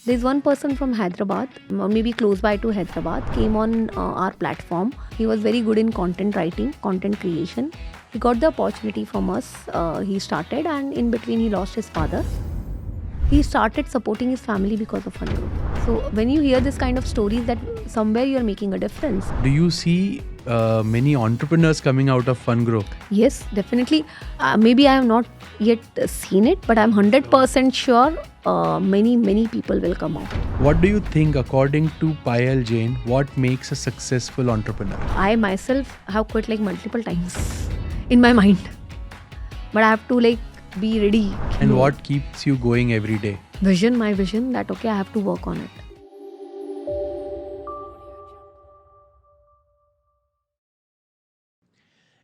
There's one person from Hyderabad, or maybe close by to Hyderabad, came on our platform. He was very good in content writing, content creation. He got the opportunity from us. He started, and in between, he lost his father. He started supporting his family because of Funngro. So when you hear this kind of stories, that somewhere you are making a difference. Do you see many entrepreneurs coming out of Funngro? Yes, definitely. Maybe I have not yet seen it, but I'm 100% sure many people will come out. What do you think, according to Payal Jain, what makes a successful entrepreneur? I myself have quit like multiple times in my mind, but I have to like be ready. And what keeps you going every day? My vision that okay, I have to work on it.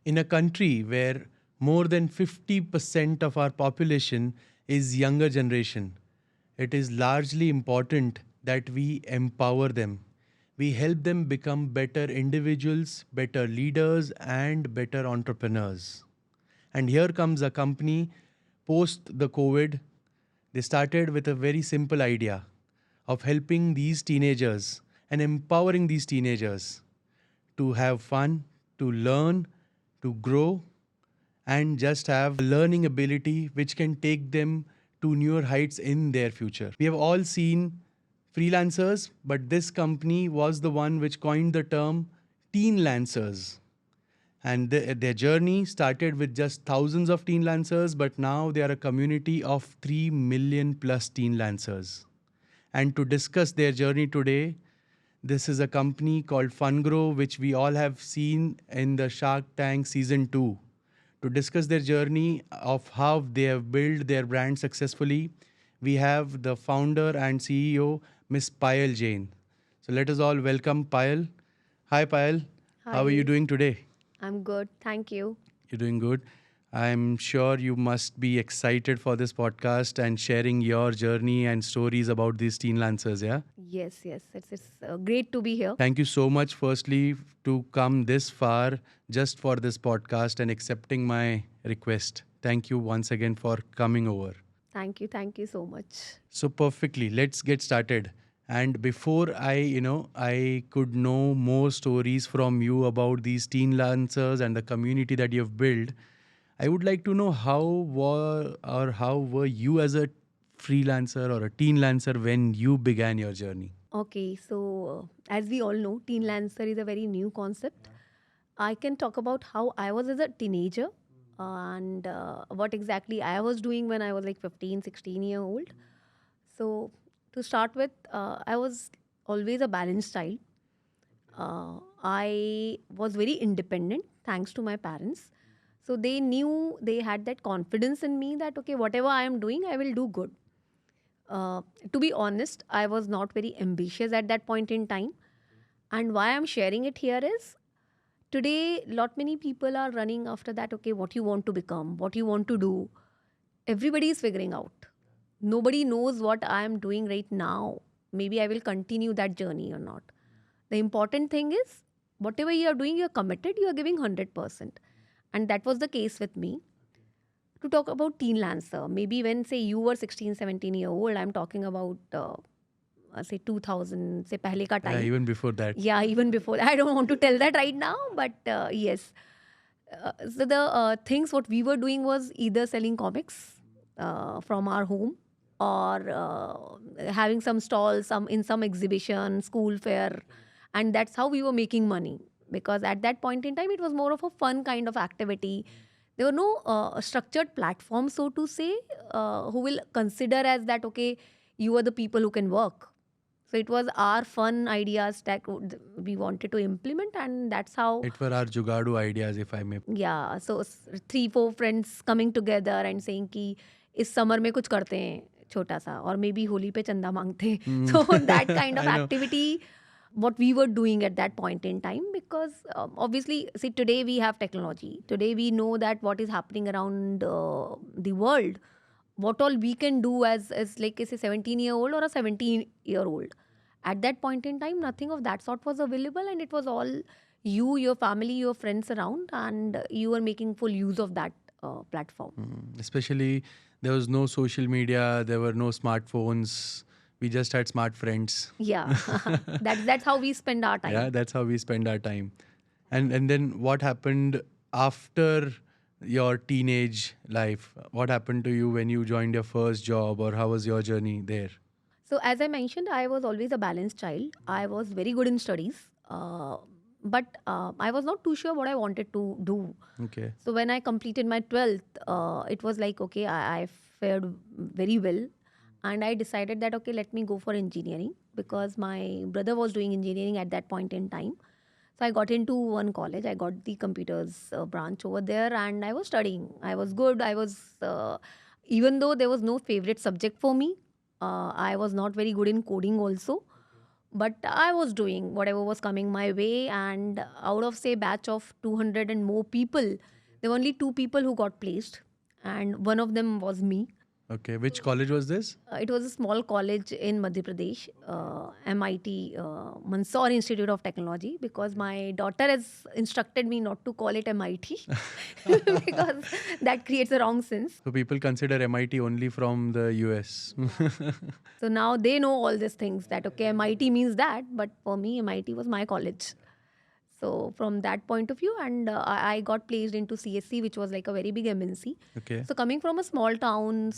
In a country where more than 50% of our population is younger generation, it is largely important that we empower them. We help them become better individuals, better leaders, and better entrepreneurs. And here comes a company post the COVID. They started with a very simple idea of helping these teenagers and empowering these teenagers to have fun, to learn, to grow, and just have learning ability which can take them to newer heights in their future. We have all seen freelancers, but this company was the one which coined the term teenlancers. And their journey started with just thousands of teen lancers, but now they are a community of 3 million plus teen lancers. And to discuss their journey today, this is a company called Funngro, which we all have seen in the Shark Tank season 2. To discuss their journey of how they have built their brand successfully, we have the founder and CEO, Miss Payal Jain. So let us all welcome Payal. Hi Payal. How are you doing today? I'm good. Thank you. You're doing good. I'm sure you must be excited for this podcast and sharing your journey and stories about these teen lancers, yeah? Yes. It's great to be here. Thank you so much, firstly, to come this far just for this podcast and accepting my request. Thank you once again for coming over. Thank you so much. So perfectly, let's get started. And before I could know more stories from you about these teen lancers and the community that you've built, I would like to know how were you as a freelancer or a teen lancer when you began your journey? Okay, so as we all know, teen lancer is a very new concept. I can talk about how I was as a teenager and what exactly I was doing when I was like 15, 16 year old. So to start with, I was always a balanced child. I was very independent thanks to my parents. So they knew, they had that confidence in me that okay, whatever I am doing, I will do good. To be honest, I was not very ambitious at that point in time. And why I'm sharing it here is today, lot many people are running after that. Okay, what you want to become, what you want to do. Everybody is figuring out. Nobody knows what I am doing right now. Maybe I will continue that journey or not. The important thing is whatever you are doing, you are committed, you are giving 100%. And that was the case with me. To talk about teen lancer, maybe when say you were 16, 17 year old, I'm talking about say 2000, say pehle ka time. Even before that. Yeah, even before. I don't want to tell that right now, but yes. So the things what we were doing was either selling comics from our home or having some stalls, some in some exhibition, school fair, and that's how we were making money. Because at that point in time, it was more of a fun kind of activity. There were no structured platforms, so to say, who will consider as that okay, you are the people who can work. So it was our fun ideas that we wanted to implement, and that's how. It were our jugadu ideas, if I may. Yeah, so 3-4 friends coming together and saying कि इस summer में कुछ करते हैं छोटा सा और maybe Holi पे चंदा मांगते हैं. So that kind of I know. activity, what we were doing at that point in time, because obviously, see, today we have technology. Today we know that what is happening around the world, what all we can do as like say 17-year-old or a 17-year-old. At that point in time, nothing of that sort was available, and it was all you, your family, your friends around, and you were making full use of that platform. Especially there was no social media, there were no smartphones. We just had smart friends. Yeah, that's how we spend our time. Yeah, that's how we spend our time. And then what happened after your teenage life? What happened to you when you joined your first job, or how was your journey there? So, as I mentioned, I was always a balanced child. I was very good in studies, but I was not too sure what I wanted to do. Okay. So, when I completed my 12th, it was like, okay, I fared very well. And I decided that, okay, let me go for engineering because my brother was doing engineering at that point in time. So, I got into one college. I got the computers branch over there and I was studying. I was good. Even though there was no favorite subject for me, I was not very good in coding also, but I was doing whatever was coming my way. And out of say batch of 200 and more people, there were only two people who got placed, and one of them was me. Okay. Which college was this? It was a small college in Madhya Pradesh, MIT, Mansoor Institute of Technology, because my daughter has instructed me not to call it MIT because that creates a wrong sense. So people consider MIT only from the US. So now they know all these things that, okay, MIT means that, but for me, MIT was my college. So from that point of view, and I got placed into CSC, which was like a very big MNC. Okay. So coming from a small town,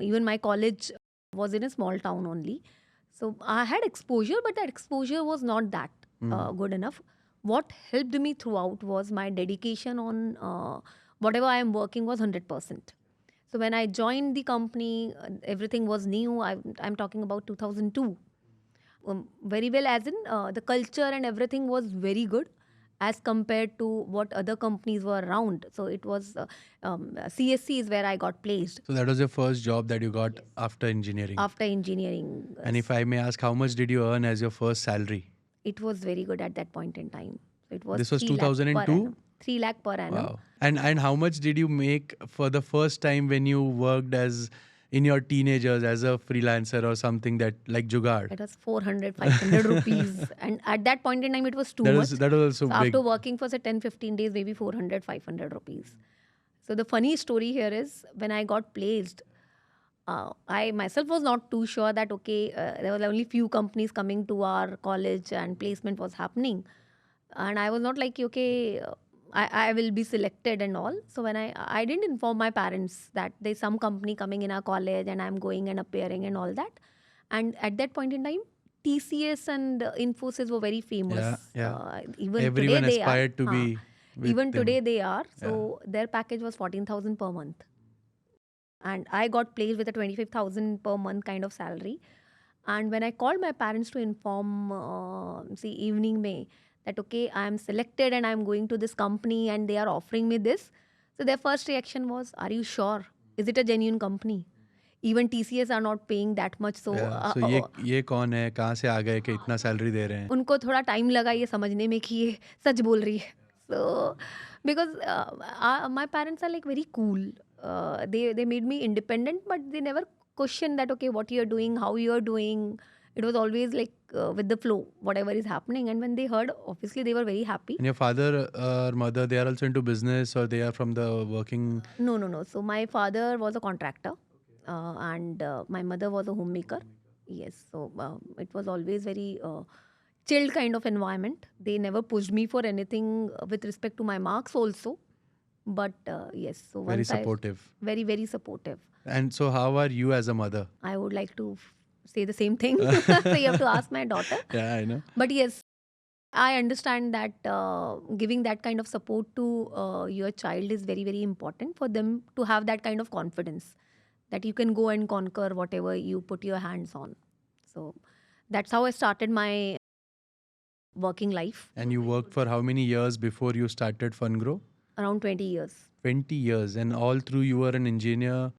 even my college was in a small town only. So I had exposure, but that exposure was not that good enough. What helped me throughout was my dedication on whatever I am working was 100%. So when I joined the company, everything was new. I'm talking about 2002. Very well, as in the culture and everything was very good as compared to what other companies were around. So it was CSC is where I got placed So that was your first job that you got after engineering. after engineering. And if I may ask, how much did you earn as your first salary? It was very good at that point in time. So it was This was 3 lakh per 2002? annum. 3 lakh per annum. Wow. And how much did you make for the first time when you worked as in your teenagers as a freelancer or something that like Jugaad? It was 400, 500 rupees. And at that point in time, it was too That much. was that was also So big. after working for say 10, 15 days, maybe 400, 500 rupees. So the funny story here is when I got placed, I myself was not too sure that, okay, there were only few companies coming to our college and placement was happening. And I was not like, okay, I will be selected and all. So when I didn't inform my parents that there's some company coming in our college and I'm going and appearing and all that. And at that point in time, TCS and Infosys were very famous. Yeah. Even Everyone today they are. aspired to be with Even them. today they are. So their package was 14,000 per month. And I got placed with a 25,000 per month kind of salary. And when I called my parents to inform, evening May, that okay, I am selected and I am going to this company and they are offering me this. So their first reaction was, "Are you sure? Is it a genuine company? Even TCS are not paying that much." So So ये कौन है, कहाँ से आ गए कि इतना salary दे रहे हैं? उनको थोड़ा टाइम लगा ये समझने में कि ये सच बोल रही है. So because my parents are like very cool. They made me independent, but they never questioned that, okay, what you're doing, how you're doing. It was always like with the flow, whatever is happening. And when they heard, obviously they were very happy. And your father or mother, they are also into business, or they are from the working? No. So my father was a contractor, and my mother was a homemaker. Yes, so it was always very chilled kind of environment. They never pushed me for anything with respect to my marks also. But yes, so Very once supportive. Very, very supportive. And so how are you as a mother? I would like to say the same thing. So you have to ask my daughter. Yeah, I know. But yes, I understand that giving that kind of support to your child is very, very important for them to have that kind of confidence that you can go and conquer whatever you put your hands on. So that's how I started my working life. And you worked for how many years before you started Funngro? Around 20 years. 20 years. And all through you were an engineer,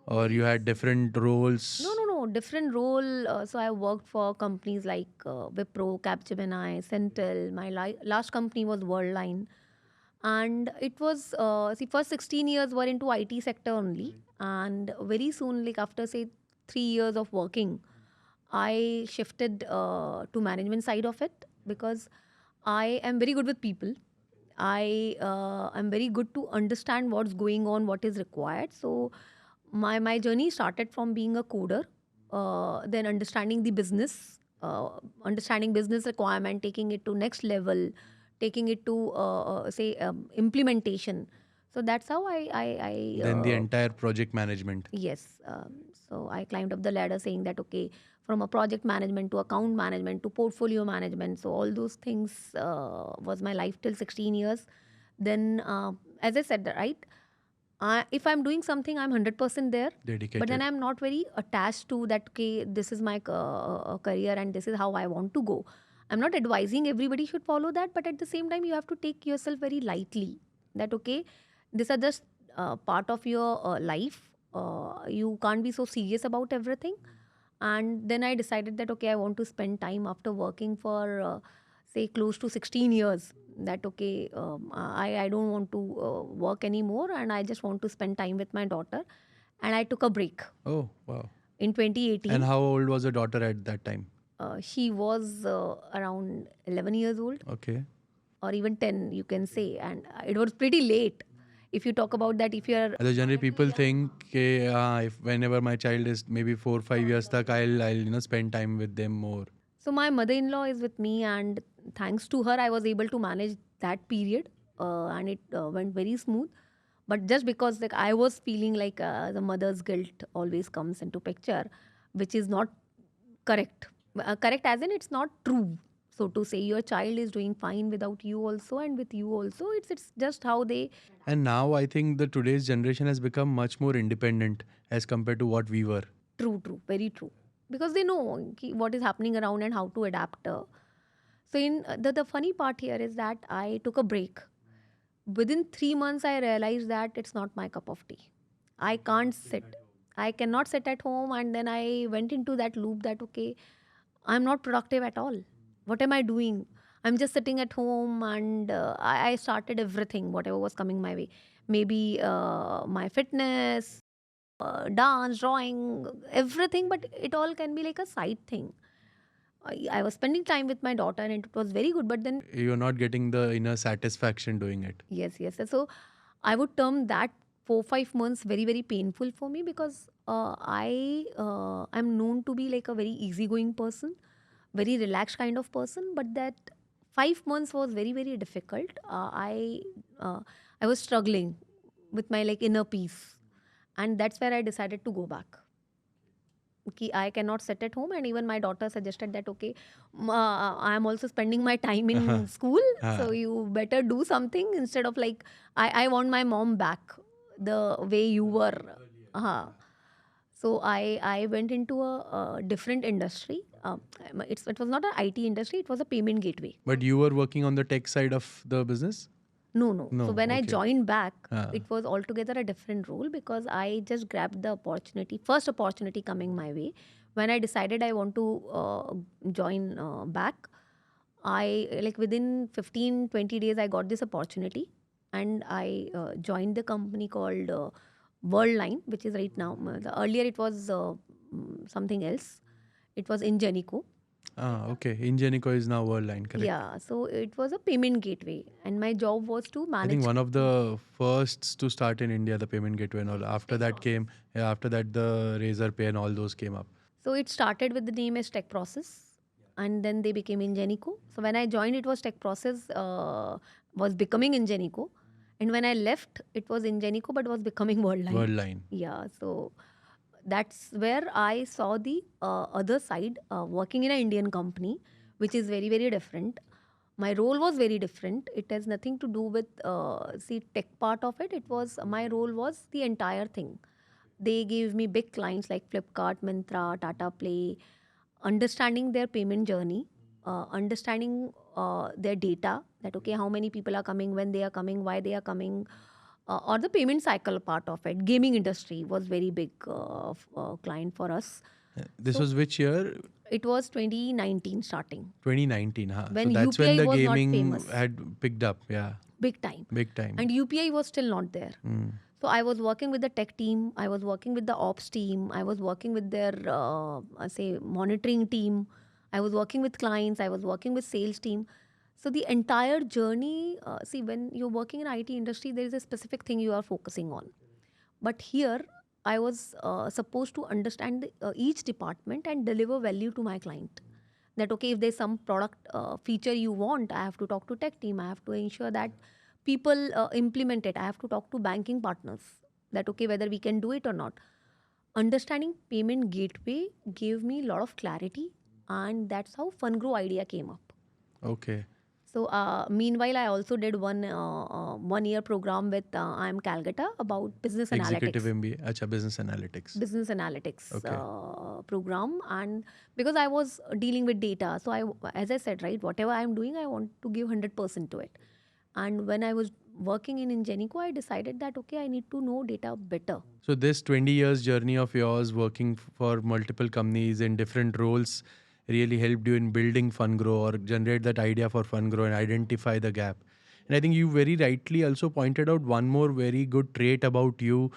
or you had different roles? No. Different role. So I worked for companies like Wipro, Capgemini, Centel. My last company was Worldline. And it was, first 16 years were into IT sector only. And very soon, like after say 3 years of working, I shifted to management side of it because I am very good with people. I am very good to understand what's going on, what is required. So my journey started from being a coder then understanding the business, understanding business requirement, taking it to next level, taking it to say implementation. So that's how I Then the entire project management. yes. So I climbed up the ladder saying that, okay, from a project management to account management to portfolio management. So all those things was my life till 16 years. Then, as I said, right, if I'm doing something, I'm 100% there. But then Dedicated. I'm not very attached to that, okay, this is my career and this is how I want to go. I'm not advising everybody should follow that, but at the same time, you have to take yourself very lightly. That, okay, these are just part of your life. You can't be so serious about everything. And then I decided that, okay, I want to spend time after working for, say, close to 16 years. That, okay, I don't want to work anymore and I just want to spend time with my daughter. And I took a break Oh, wow. in 2018. And how old was your daughter at that time? She was around 11 years old Okay. or even 10, you can say. And it was pretty late. If you talk about that, if you're So generally people think कि, if whenever my child is maybe 4 or 5 years तक I'll spend time with them more. So my mother-in-law is with me, and thanks to her, I was able to manage that period, and it went very smooth. But just because like I was feeling like the mother's guilt always comes into picture, which is not correct. Correct as in it's not true. So to say your child is doing fine without you also and with you also, it's just how they. And now I think the today's generation has become much more independent as compared to what we were. True, very true. Because they know what is happening around and how to adapt. So in the funny part here is that I took a break. Within 3 months, I realized that it's not my cup of tea. I can't sit. I cannot sit at home, and then I went into that loop that, okay, I'm not productive at all. What am I doing? I'm just sitting at home, and I started everything, whatever was coming my way. Maybe my fitness, dance, drawing, everything, but it all can be like a side thing. I was spending time with my daughter, and it was very good. But then, You're not getting the inner satisfaction doing it. yes. So I would term that 4 5 months very painful for me because I am known to be like a very easygoing person, very relaxed kind of person. But that 5 months was very difficult. I was struggling with my like inner peace, and that's where I decided to go back. I cannot sit at home, and even my daughter suggested that, okay, I am also spending my time in school, so you better do something instead of like I want my mom back the way you were. So I went into a different industry. It was not an IT industry; it was a payment gateway. But you were working on the tech side of the business? No. No, So when I okay. joined back, Ah. it was altogether a different role because I just grabbed the opportunity, first opportunity coming my way. When I decided I want to join back, I like within 15 20 days I got this opportunity, and I joined the company called Worldline, which is right now. Earlier it was something else. It was Ingenico. Okay. Ingenico is now Worldline, correct? Yeah, so it was a payment gateway, and my job was to I think manage. one of the firsts to start in India, the payment gateway and all. After that came, after that the Razor Pay and all those came up. So it started with the name as Tech Process, and then they became Ingenico. So when I joined, it was Tech Process was becoming Ingenico, and when I left, it was Ingenico but was becoming Worldline. Worldline. Yeah, so that's where I saw the other side, working in an Indian company, which is very different. My role was very different. It has nothing to do with see tech part of it. It was my role was the entire thing. They gave me big clients like Flipkart, Myntra, Tata Play, understanding their payment journey, understanding their data, that okay, how many people are coming, when they are coming, why they are coming, or the payment cycle part of it. Gaming industry was very big client for us. This So was which year? it was 2019 starting, 2019. Huh? So when that's when UPI the was not gaming famous, had picked up. Yeah. big time. Big time. And UPI was still not there. Mm. So I was working with the tech team, I was working with the ops team, I was working with their say monitoring team, I was working with clients, I was working with sales team. So the entire journey, see, when you're working in IT industry, there is a specific thing you are focusing on. But here, I was supposed to understand each department and deliver value to my client. That okay, if there's some product feature you want, I have to talk to tech team. I have to ensure that people implement it. I have to talk to banking partners. That okay, whether we can do it or not. Understanding payment gateway gave me a lot of clarity, and that's how Fungrow idea came up. Okay. So meanwhile, I also did 1 year program with IIM Calcutta about business Executive analytics, MBA. Acha, business analytics. Okay. program, and because I was dealing with data, so as I said, right, whatever I am doing, I want to give 100% to it. And when I was working in Ingenico, I decided that okay, I need to know data better. So this 20 years journey of yours working for multiple companies in different roles really helped you in building Fungrow or generate that idea for Fungrow and identify the gap. And I think you very rightly also pointed out one more very good trait about you,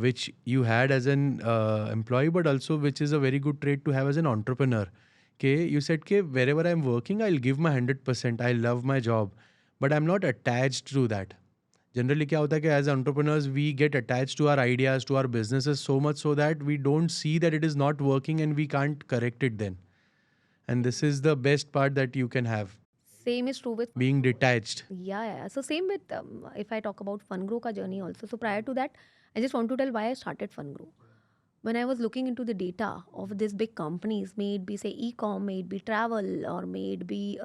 which you had as an employee, but also which is a very good trait to have as an entrepreneur. Okay, you said, okay, wherever I'm working, I'll give my 100%. I love my job, but I'm not attached to that. Generally क्या होता है कि as entrepreneurs we get attached to our ideas, to our businesses so much so that we don't see that it is not working and we can't correct it then. And this is the best part that you can have, Same is true with being detached. yeah. So same with if I talk about Fungrow ka journey also. So prior to that, I just want to tell why I started Fungrow. When I was looking into the data of these big companies, may it be say e-com, may it be travel, or may it be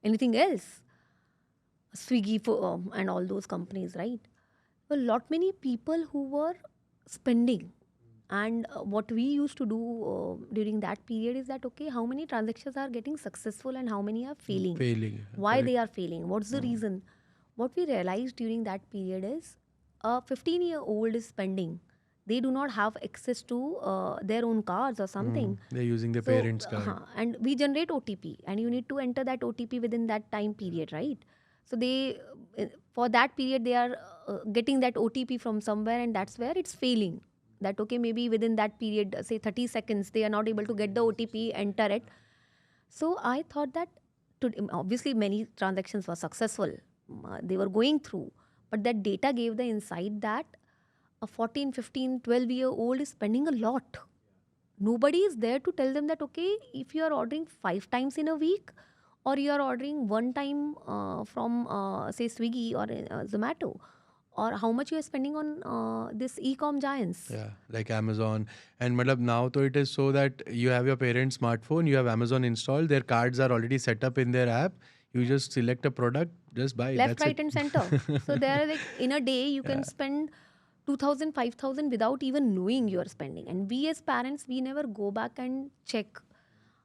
anything else, Swiggy and all those companies, right? A lot many people who were spending, and what we used to do during that period is that okay, how many transactions are getting successful and how many are failing, Failing. why Correct. they are failing, what's the reason. What we realized during that period is a 15-year-old is spending, they do not have access to their own cards or something. They're using their So parents' card. and we generate OTP and you need to enter that OTP within that time period, right? So they for that period they are getting that OTP from somewhere, and that's where it's failing. That okay, maybe within that period, say 30 seconds, they are not able to get the OTP, enter it. So I thought that obviously many transactions were successful, they were going through, but that data gave the insight that a 14, 15, 12-year-old is spending a lot. Nobody is there to tell them that okay, if you are ordering 5 times in a week, or you are ordering one time from say Swiggy or Zomato, or how much you are spending on this e-com giants. Yeah, like Amazon. And madam, now though it is so that you have your parents' smartphone, you have Amazon installed, their cards are already set up in their app. You just select a product, just buy. Left, That's it. right, and center. So there are like in a day you can Yeah. spend 2,000, 5,000 without even knowing you are spending. And we as parents, we never go back and check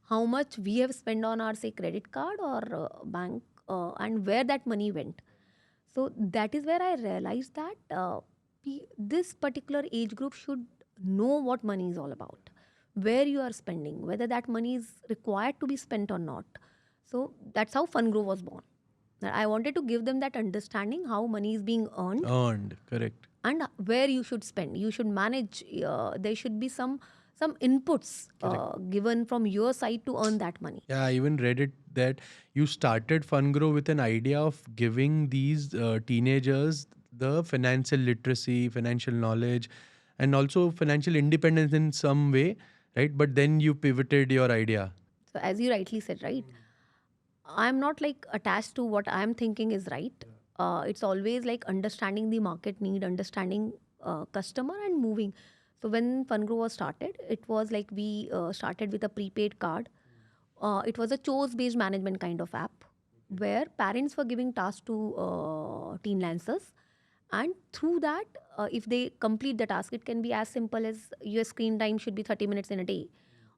how much we have spent on our say credit card or bank, and where that money went. So that is where I realized that this particular age group should know what money is all about, where you are spending, whether that money is required to be spent or not. So that's how Fungrow was born. That I wanted to give them that understanding how money is being earned Earned, correct. and where you should spend. You should manage. There should be some inputs given from your side to earn that money. Yeah, I even read it that you started Fungrow with an idea of giving these teenagers the financial literacy, financial knowledge, and also financial independence in some way, right? But then you pivoted your idea. So as you rightly said, right, I'm not like attached to what I'm thinking is right. It's always like understanding the market need, understanding customer, and moving. So when Fungrow was started, it was like we started with a prepaid card. It was a chores-based management kind of app where parents were giving tasks to teenlancers, and through that, if they complete the task, it can be as simple as your screen time should be 30 minutes in a day,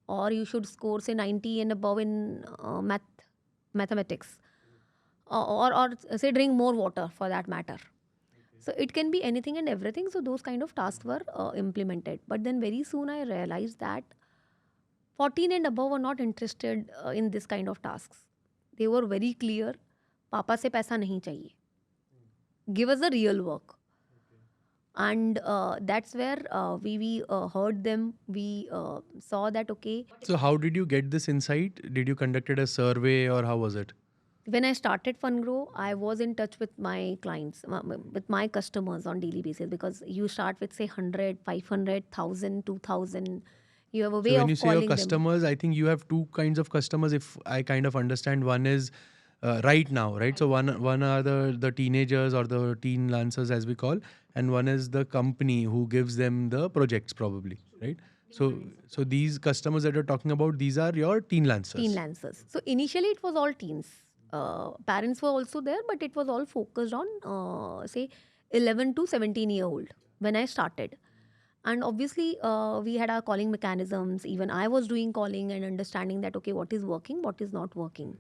or you should score say 90 and above in mathematics, or say drink more water for that matter. So it can be anything and everything. So those kind of tasks were implemented. But then very soon I realized that 14 and above were not interested in this kind of tasks. They were very clear. Papa se paisa nahi chahiye. Give us the real work. And that's where we heard them. We saw that okay. So how did you get this insight? Did you conducted a survey or how was it? When I started Funngro, I was in touch with my clients, with my customers on daily basis, because you start with say 100, 500, 1000, 2000. You have a So way when you of say your calling them. customers, I think you have two kinds of customers. If I kind of understand, one is right now, right? So one are the teenagers or the teen lancers as we call, and one is the company who gives them the projects probably, right? So these customers that you're talking about, these are your teen Teen lancers. lancers. So initially it was all teens. Parents were also there, but it was all focused on say 11 to 17-year old when I started. And obviously we had our calling mechanisms. Even I was doing calling and understanding that okay, what is working, what is not working.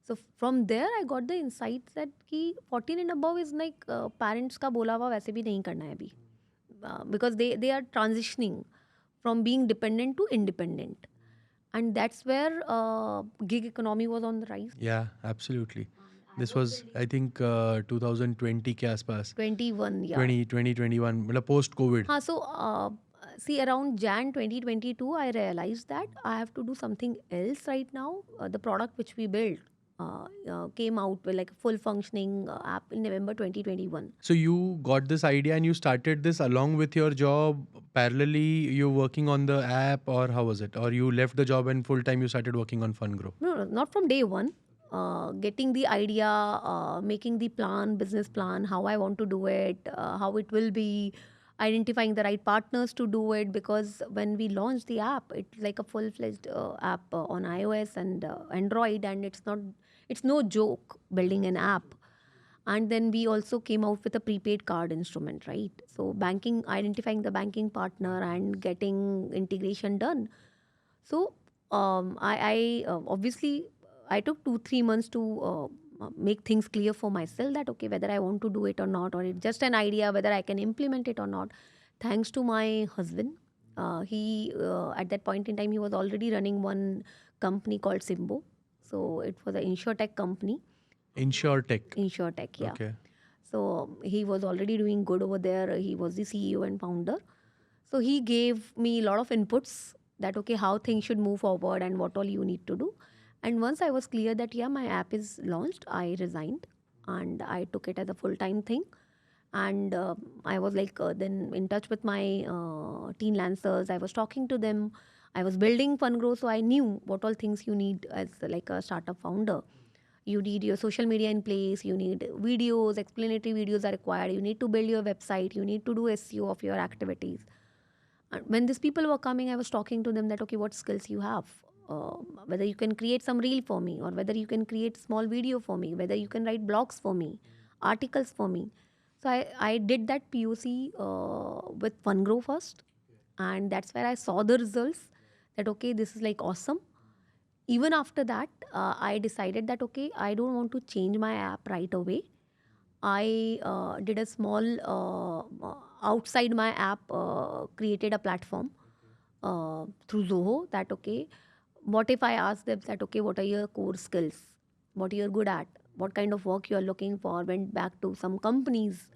So from there I got the insights that ki 14 and above is like parents का बोला हुआ वैसे भी नहीं करना है अभी. Because they are transitioning from being dependent to independent, and that's where gig economy was on the rise. Yeah, absolutely. This was, I think, 2020 के आसपास, 21, yeah. 2021, मतलब post COVID. So see, around Jan 2022 I realized that I have to do something else right now. The product which we built came out with like a full functioning app in November 2021. So you got this idea and you started this along with your job. Parallelly, you're working on the app, or how was it? Or you left the job and full time you started working on Funngro? No, not from day one. Getting the idea, making the plan, business plan, how I want to do it, how it will be, identifying the right partners to do it. Because when we launched the app, it's like a full-fledged app on iOS and Android, and it's no joke building an app. And then we also came out with a prepaid card instrument, right? So banking, identifying the banking partner and getting integration done. So I obviously I took 2-3 months to make things clear for myself that okay, whether I want to do it or not, or it's just an idea whether I can implement it or not. Thanks to my husband, he at that point in time he was already running one company called Simbo. So it was an insurtech company. InsurTech. Insurtech, yeah. Okay. So he was already doing good over there. He was the CEO and founder. So he gave me a lot of inputs that okay, how things should move forward and what all you need to do. And once I was clear that yeah, my app is launched, I resigned and I took it as a full-time thing. And I was like then in touch with my teen lancers. I was talking to them. I was building Funngro, so I knew what all things you need as like a startup founder. You need your social media in place, you need videos, explanatory videos are required, you need to build your website, you need to do SEO of your activities. And when these people were coming, I was talking to them that okay, what skills you have, whether you can create some reel for me, or whether you can create small video for me, whether you can write blogs for me, articles for me. So I did that POC with Funngro first, and that's where I saw the results that okay, this is like awesome. Even after that, I decided that okay, I don't want to change my app right away. I did a small outside my app, created a platform through Zoho that okay, what if I ask them that okay, what are your core skills, what you're good at, what kind of work you're looking for, went back to some companies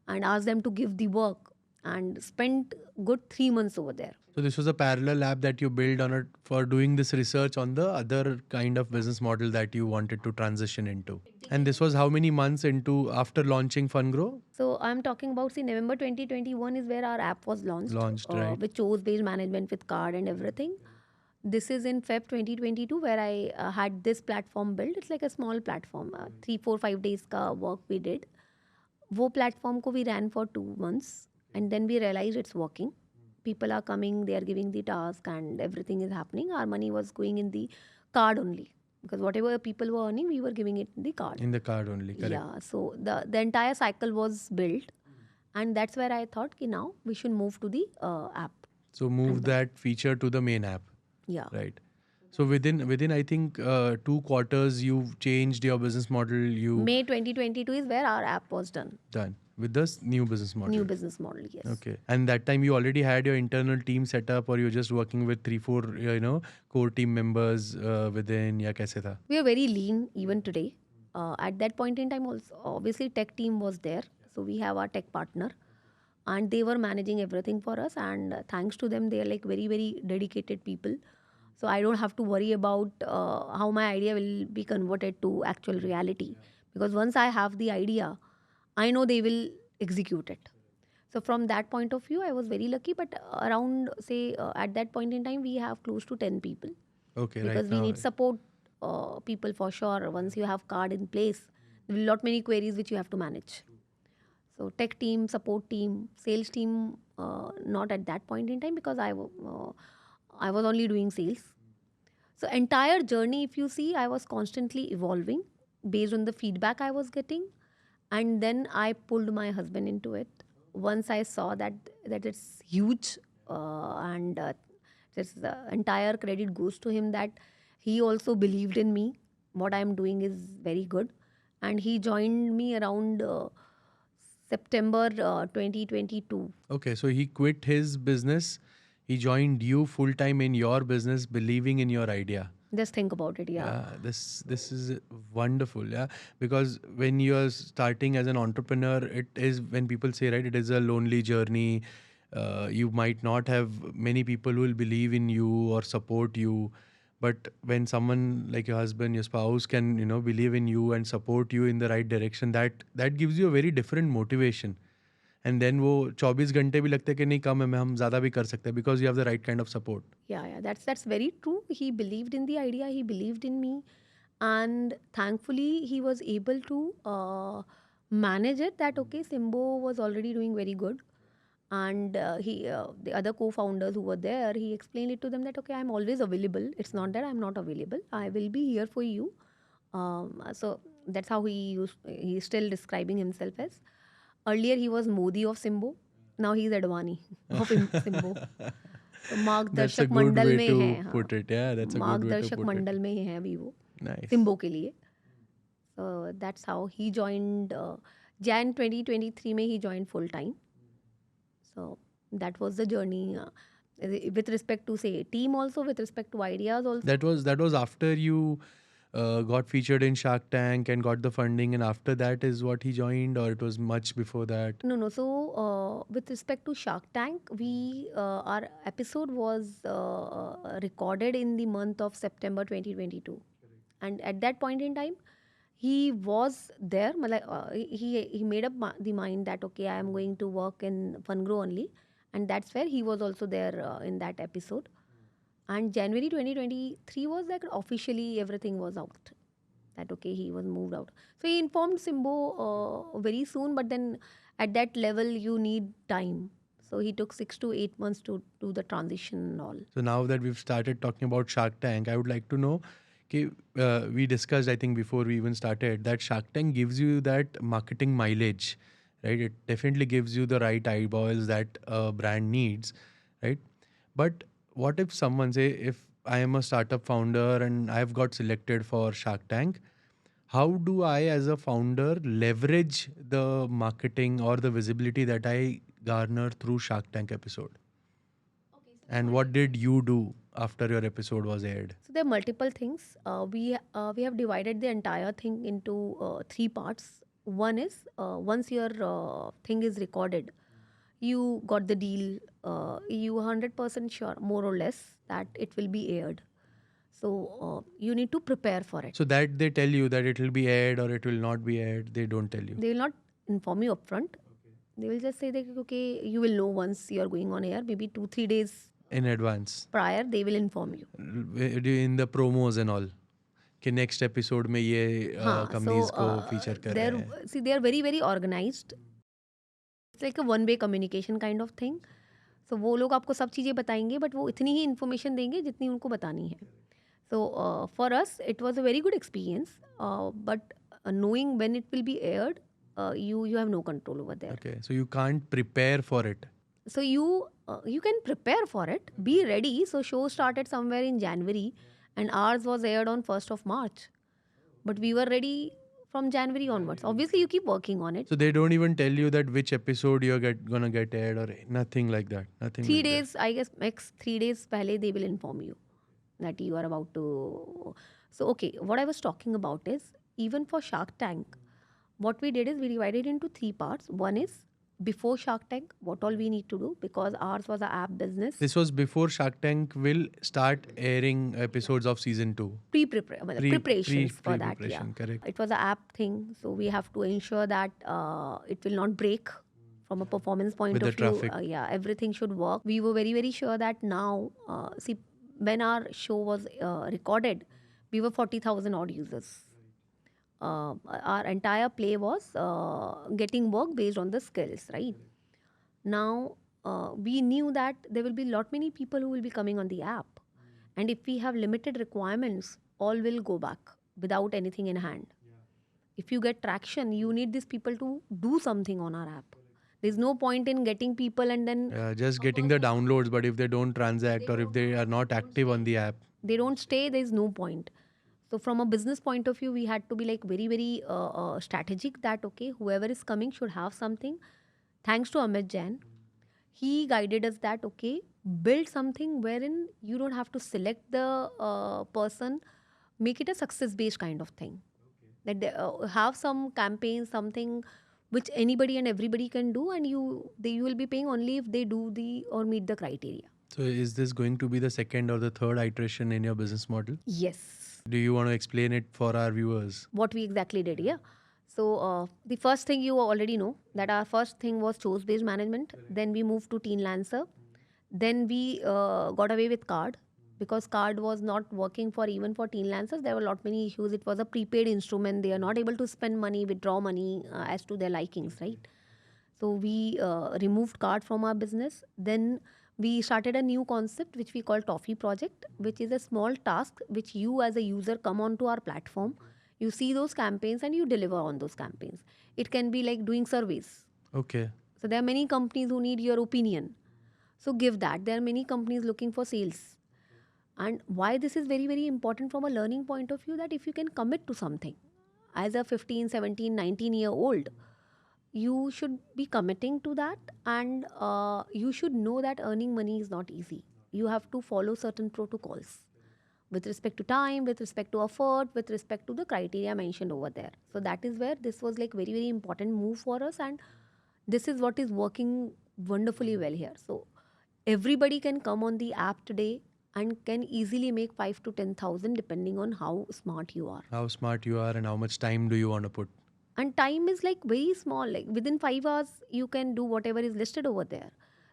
and asked them to give the work and spent good 3 months over there. So this was a parallel app that you built on it for doing this research on the other kind of business model that you wanted to transition into. And this was how many months into after launching Funngro? So I'm talking about see November 2021 is where our app was Launched, right? with chose based management with card and everything. This is in Feb 2022 where I had this platform built. It's like a small platform. 3, 4, 5 days ka work we did. वो platform को we ran for 2 months and then we realized it's working. People are coming, they are giving the task and everything is happening. Our money was going in the card only because whatever people were earning, we were giving it in the card. In the card only, correct. Yeah, so the entire cycle was built, and that's where I thought ki now we should move to the app. So move that feature to the main app. Yeah. Right. So within I think 2 quarters you've changed your business model. You May 2022 is where our app was done. done with this new business model. New business model, yes. Okay. And that time you already had your internal team set up, or you're just working with 3-4 core team members within, ya kaise tha? We are very lean even today. At that point in time also, obviously tech team was there. So we have our tech partner and they were managing everything for us, and thanks to them, they are like very, very dedicated people. So I don't have to worry about how my idea will be converted to actual reality. Because once I have the idea, I know they will execute it. So from that point of view, I was very lucky. But around, say, at that point in time, we have close to 10 people, Okay, right because we now. need support people for sure. Once you have card in place, there will be lot many queries which you have to manage. So tech team, support team, sales team, not at that point in time, because I was only doing sales. So entire journey, if you see, I was constantly evolving based on the feedback I was getting, and then I pulled my husband into it. Once I saw that it's huge, and this the entire credit goes to him, that he also believed in me. What I'm doing is very good, and he joined me around September 2022. Okay, so he quit his business. He joined you full time in your business, believing in your idea. Just think about it, yeah. Yeah, this is wonderful. Yeah, because when you are starting as an entrepreneur, it is, when people say, right, it is a lonely journey. You might not have many people who will believe in you or support you, but when someone like your husband, your spouse can, believe in you and support you in the right direction, that gives you a very different motivation. And then वो 24 घंटे भी लगते हैं कि नहीं कम है, हम ज़्यादा भी कर सकते हैं, because you have the right kind of support. Yeah, that's very true. He believed in the idea, he believed in me, and thankfully he was able to manage it. That okay, Simbo was already doing very good, and he the other co-founders who were there, he explained it to them that okay, I'm always available. It's not that I'm not available. I will be here for you. So that's how he's still describing himself as. Earlier he was Modi of Simbo. Now he's Advani of Simbo. तो That's a मार्गदर्शक good मंडल way में to है, हाँ. put it. Yeah, that's a good way to मार्गदर्शक put it. मंडल में है अभी वो Nice. सिम्बो के लिए. So that's how he joined. Jan 2023 में he joined full time. So that was the journey, with respect to, say, team also, with respect to ideas also. That was after you got featured in Shark Tank and got the funding, and after that is what he joined, or it was much before that? No. So, with respect to Shark Tank, our episode was recorded in the month of September 2022, and at that point in time, he was there. He made up the mind that okay, I am going to work in Funngro only, and that's where he was also there in that episode. And January 2023 was like officially everything was out, that okay, he was moved out. So he informed Simbo very soon, but then at that level you need time, so he took 6 to 8 months to do the transition and all. So now that we've started talking about Shark Tank, I would like to know, okay, we discussed, I think, before we even started, that Shark Tank gives you that marketing mileage, right? It definitely gives you the right eyeballs that a brand needs, right? But what if someone, say, if I am a startup founder and I've got selected for Shark Tank, how do I, as a founder, leverage the marketing or the visibility that I garner through Shark Tank episode? And what did you do after your episode was aired? So there are multiple things. We have divided the entire thing into three parts. One is once your thing is recorded, you got the deal. You 100% sure, more or less, that it will be aired. So you need to prepare for it. So that they tell you that it will be aired or it will not be aired. They don't tell you. They will not inform you upfront. They will just say that okay, you will know once you are going on air. Maybe 2-3 days In advance. prior, they will inform you. In the promos and all. कि next episode में ये हाँ, companies so, को feature कर रहे हैं. see, they are very very organized. It's like a one way communication kind of thing. So वो लोग आपको सब चीज़ें बताएंगे, but वो इतनी ही information देंगे जितनी उनको बतानी है. So for us, it was a very good experience. But knowing when it will be aired, you have no control over there. Okay, so you can't prepare for it. So you can prepare for it, be ready. So show started somewhere in January, and ours was aired on 1st of March. But we were ready from January onwards. Obviously, you keep working on it. So they don't even tell you that which episode you're gonna get aired or nothing like that. Nothing. 3 like days, I guess, max 3 days pehle they will inform you that you are about to. So okay, what I was talking about is, even for Shark Tank, what we did is we divided into three parts. One is before Shark Tank, what all we need to do, because ours was an app business. This was before Shark Tank will start airing episodes of season 2. Preparations for that. Yeah, Pre-preparation, correct. it was an app thing, so we have to ensure that it will not break from a performance point With of the view. traffic. Yeah, everything should work. We were very, very sure that now, see, when our show was recorded, we were 40,000 odd users. Our entire play was getting work based on the skills, right? Now, we knew that there will be lot many people who will be coming on the app. And if we have limited requirements, all will go back without anything in hand. If you get traction, you need these people to do something on our app. There's no point in getting people and then Just getting the downloads, but if they don't transact or if they are not active on the app, they don't stay, there's no point. So from a business point of view, we had to be like very, very strategic that, okay, whoever is coming should have something. Thanks to Amit Jain, he guided us that, okay, build something wherein you don't have to select the person, make it a success based kind of thing. That they, have some campaign, something which anybody and everybody can do, and you will be paying only if they do the or meet the criteria. so is this going to be the second or the third iteration in your business model? Yes. Do you want to explain it for our viewers? What we exactly did, yeah. So the first thing you already know that our first thing was choice based management. Then we moved to Teenlancer. Then we got away with card, because card was not working for even for Teenlancers. There were a lot many issues. It was a prepaid instrument. They are not able to spend money, withdraw money as to their likings, right? So we removed card from our business. Then we started a new concept which we call Toffee Project, which is a small task which you as a user come onto our platform. You see those campaigns and you deliver on those campaigns. It can be like doing surveys. Okay. So there are many companies who need your opinion. So give that. There are many companies looking for sales. And why this is very, very important from a learning point of view, that if you can commit to something as a 15, 17, 19-year-old, you should be committing to that, and you should know that earning money is not easy. You have to follow certain protocols with respect to time, with respect to effort, with respect to the criteria mentioned over there. So that is where this was like very, very important move for us, and this is what is working wonderfully well here. So everybody can come on the app today and can easily make 5 to 10,000 depending on how smart you are. How smart you are and how much time do you want to put? And time is like very small, like within 5 hours you can do whatever is listed over there.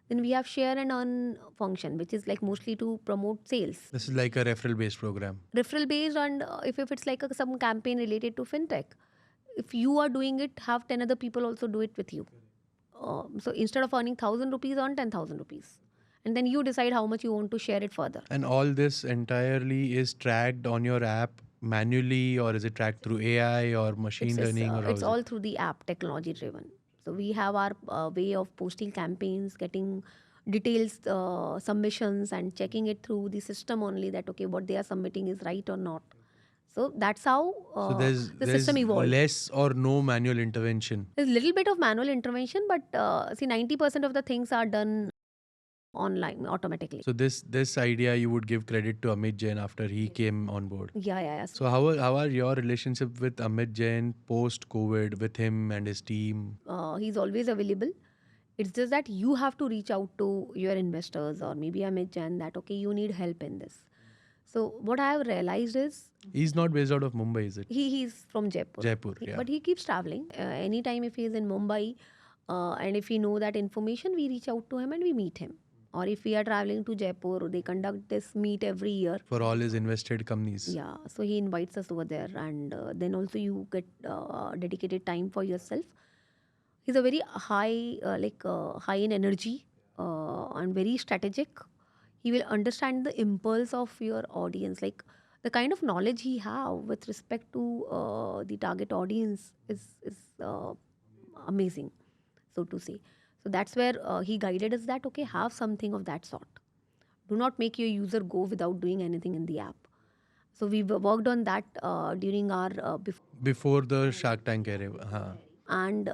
Then we have share and earn function, which is like mostly to promote sales, This is like a referral based program. referral based. And if it's like some campaign related to fintech, if you are doing it, have 10 other people also do it with you. So instead of earning 1,000 rupees, earn 10,000 rupees, and then you decide how much you want to share it further. And all this entirely is tracked on your app manually, or is it tracked through AI or machine learning, or how It's is all it? through the app, technology driven. So we have our way of posting campaigns, getting details, submissions, and checking it through the system only, that okay, what they are submitting is right or not. So that's how So the there's system evolved. less or no manual intervention. There's a little bit of manual intervention, but see, 90% of the things are done online automatically. So this idea you would give credit to Amit Jain after he came on board. Yeah. So how are your relationship with Amit Jain post COVID, with him and his team? He's always available. It's just that you have to reach out to your investors or maybe Amit Jain that, okay, you need help in this. So what I have realized is He's not based out of Mumbai, is it? he's from Jaipur. Jaipur, yeah. But he keeps traveling. Anytime if he is in Mumbai and if we know that information, we reach out to him and we meet him. Or if we are traveling to Jaipur, they conduct this meet every year. For all his invested companies. Yeah, so he invites us over there, and then also you get dedicated time for yourself. He's a very high in energy and very strategic. He will understand the impulse of your audience, like the kind of knowledge he have with respect to the target audience is amazing, so to say. So that's where he guided us that, okay, have something of that sort. Do not make your user go without doing anything in the app. So we worked on that during our Before the Shark Tank era. and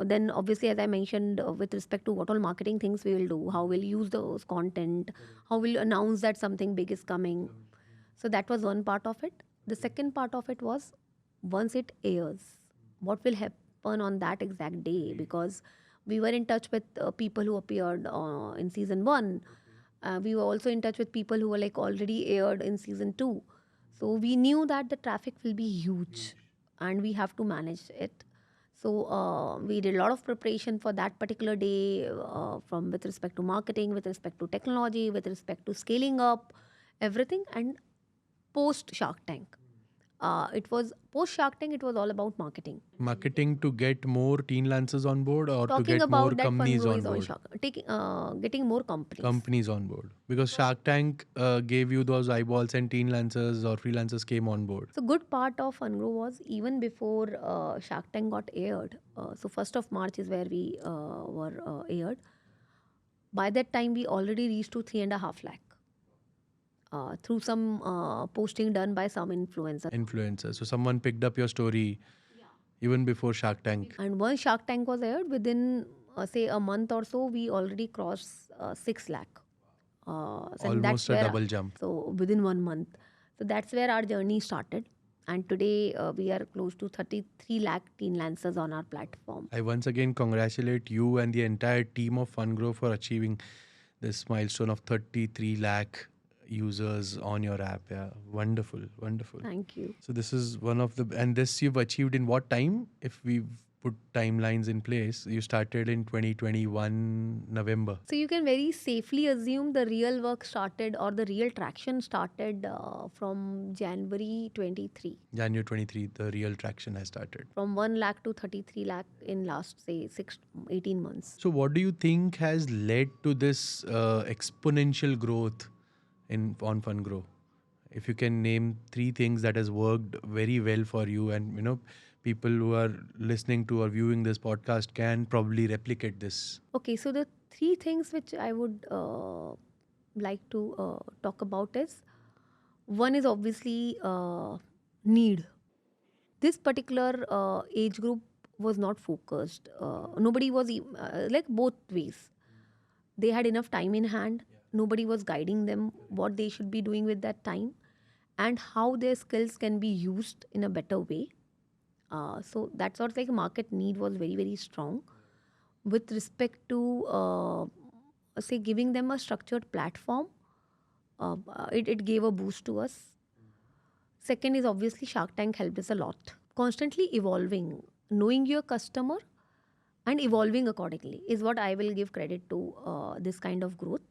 then obviously, as I mentioned, with respect to what all marketing things we will do, how we'll use those content, how we'll announce that something big is coming. So that was one part of it. The second part of it was once it airs, what will happen on that exact day, because We were in touch with people who appeared in season 1. We were also in touch with people who were like already aired in season 2. So we knew that the traffic will be huge and we have to manage it. So we did a lot of preparation for that particular day, from with respect to marketing, with respect to technology, with respect to scaling up everything. And post Shark Tank, it was post Shark Tank, it was all about marketing. Marketing to get more teen lancers on board or to Talking get more about that, companies Funngro on is on board? Shark, getting more companies. Companies on board. Because Shark Tank gave you those eyeballs and teen lancers or freelancers came on board. So good part of Funngro was even before Shark Tank got aired. So 1st of March is where we were aired. By that time, we already reached to 3.5 lakh through some posting done by some influencer. Influencers. So someone picked up your story even before Shark Tank. And once Shark Tank was aired, within say a month or so, we already crossed 6 lakh. And that's Almost a where, double jump. so within 1 month. So that's where our journey started. And today we are close to 33 lakh teen lancers on our platform. I once again congratulate you and the entire team of Funngro for achieving this milestone of 33 lakh users on your app. Yeah, wonderful, wonderful. Thank you. So this is one of the, and this you've achieved in what time? If we put timelines in place, you started in 2021 November. So you can very safely assume the real work started, or the real traction started from January 23. January 23, the real traction has started. From 1 lakh to 33 lakh in last say 18 months. So what do you think has led to this exponential growth on Funngro? If you can name 3 things that has worked very well for you, and people who are listening to or viewing this podcast can probably replicate this. Okay, so the 3 things which I would like to talk about is, one is obviously need. This particular age group was not focused. Nobody was like both ways. They had enough time in hand. Nobody was guiding them what they should be doing with that time and how their skills can be used in a better way. So that sort of like market need was very, very strong with respect to say giving them a structured platform. It gave a boost to us. Second is obviously Shark Tank helped us a lot. Constantly evolving, knowing your customer and evolving accordingly is what I will give credit to this kind of growth,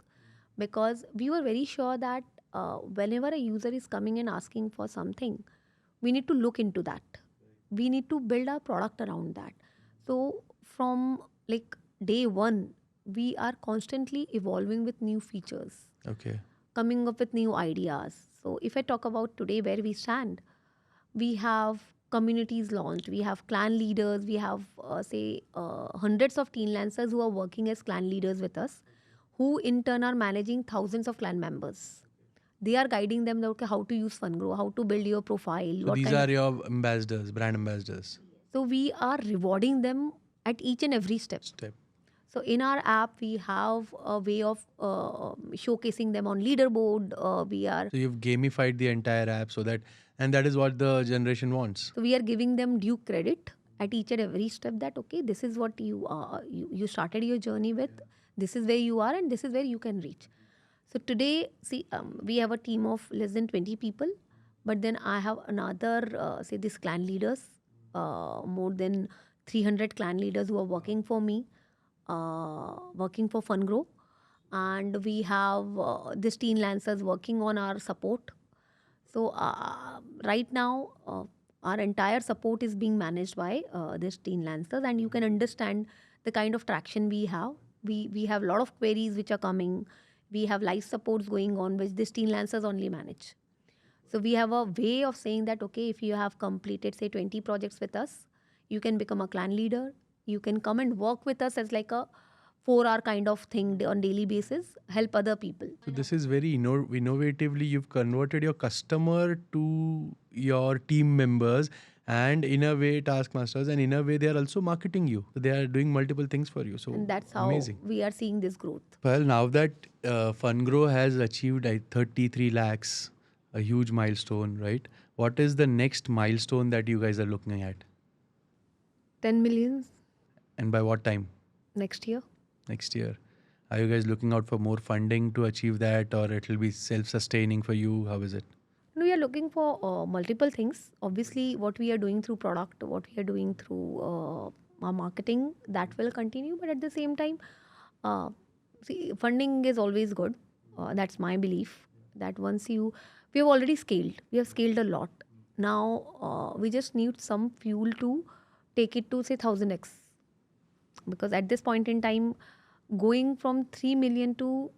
because we were very sure that whenever a user is coming and asking for something, we need to look into that. We need to build our product around that. So from like day one, we are constantly evolving with new features. Okay. Coming up with new ideas. So if I talk about today where we stand, we have communities launched, we have clan leaders, we have hundreds of teen lancers who are working as clan leaders with us, who in turn are managing thousands of clan members. They are guiding them that, okay, how to use Funngro, how to build your profile. So these are your ambassadors, brand ambassadors. So we are rewarding them at each and every step. So in our app, we have a way of showcasing them on leaderboard. So you've gamified the entire app and that is what the generation wants. So we are giving them due credit at each and every step that, okay, this is what you started your journey with. This is where you are and this is where you can reach. So today, we have a team of less than 20 people, but then I have another, these clan leaders, more than 300 clan leaders who are working for me, working for Funngro. And we have these teen lancers working on our support. So right now, our entire support is being managed by these teen lancers, and you can understand the kind of traction we have. We have a lot of queries which are coming. We have live supports going on, which these teen lancers only manage. So we have a way of saying that, okay, if you have completed, say, 20 projects with us, you can become a clan leader. You can come and work with us as like a 4-hour kind of thing on daily basis, help other people. So this is very innovatively, you've converted your customer to your team members and in a way taskmasters, and in a way they are also marketing you. They are doing multiple things for you. So and that's how amazing. We are seeing this growth. Well, now that Funngro has achieved 33 lakhs, a huge milestone, right? What is the next milestone that you guys are looking at? 10 millions. And by what time? Next year. Next year. Are you guys looking out for more funding to achieve that, or it will be self-sustaining for you? How is it? No, we are looking for multiple things. Obviously, what we are doing through product, what we are doing through our marketing, that will continue. But at the same time, uh, see, funding is always good. That's my belief. That we have already scaled. We have scaled a lot. Now we just need some fuel to take it to say 1000x. Because at this point in time, going from 3 million to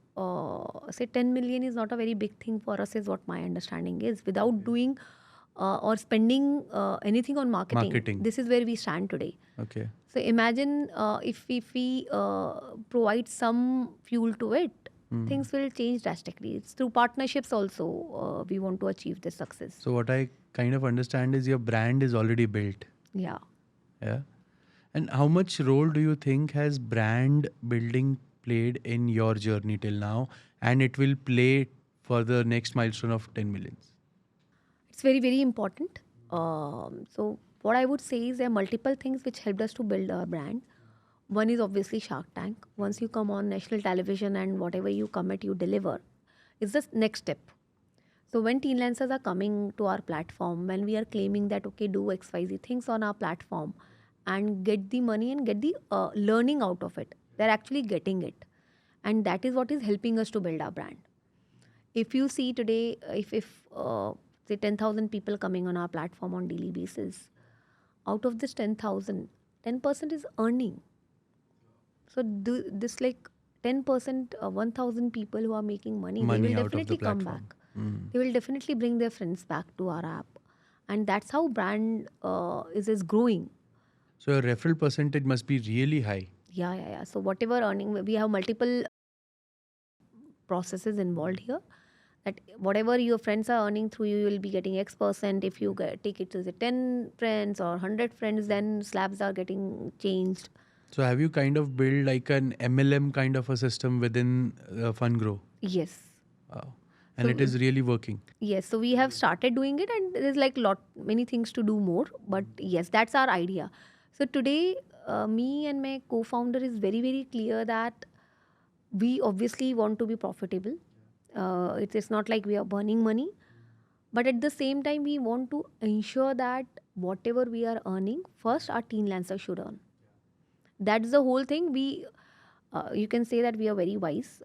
say 10 million is not a very big thing for us, is what my understanding is, without doing or spending anything on marketing. Marketing. This is where we stand today. Okay. So imagine if we provide some fuel to it, things will change drastically. It's through partnerships also we want to achieve this success. So what I kind of understand is your brand is already built. Yeah. Yeah. And how much role do you think has brand building played in your journey till now, and it will play for the next milestone of 10 millions? It's very, very important. So what I would say is there are multiple things which helped us to build our brand. One is obviously Shark Tank. Once you come on national television and whatever you commit, you deliver, is the next step. So when teenlancers are coming to our platform, when we are claiming that, okay, do XYZ things on our platform and get the money and get the learning out of it, they're actually getting it. And that is what is helping us to build our brand. If you see today, if say 10,000 people coming on our platform on daily basis, out of this 10,000, 10% is earning. So this like 10%, 1,000 people who are making money, they will Money out of the definitely come platform. back. They will definitely bring their friends back to our app. And that's how brand is growing. So your referral percentage must be really high. Yeah. So whatever earning, we have multiple processes involved here. That whatever your friends are earning through you will be getting X%. If you take it to the 10 friends or 100 friends, then slabs are getting changed. So have you kind of built like an MLM kind of a system within Funngro? Yes. Wow. And So it is really working. yes, so we have started doing it, and there's like many things to do more. But yes, that's our idea. So today, me and my co-founder is very, very clear that we obviously want to be profitable. It's not like we are burning money, but at the same time, we want to ensure that whatever we are earning, first our teen lancer should earn. That's the whole thing. You can say that we are very wise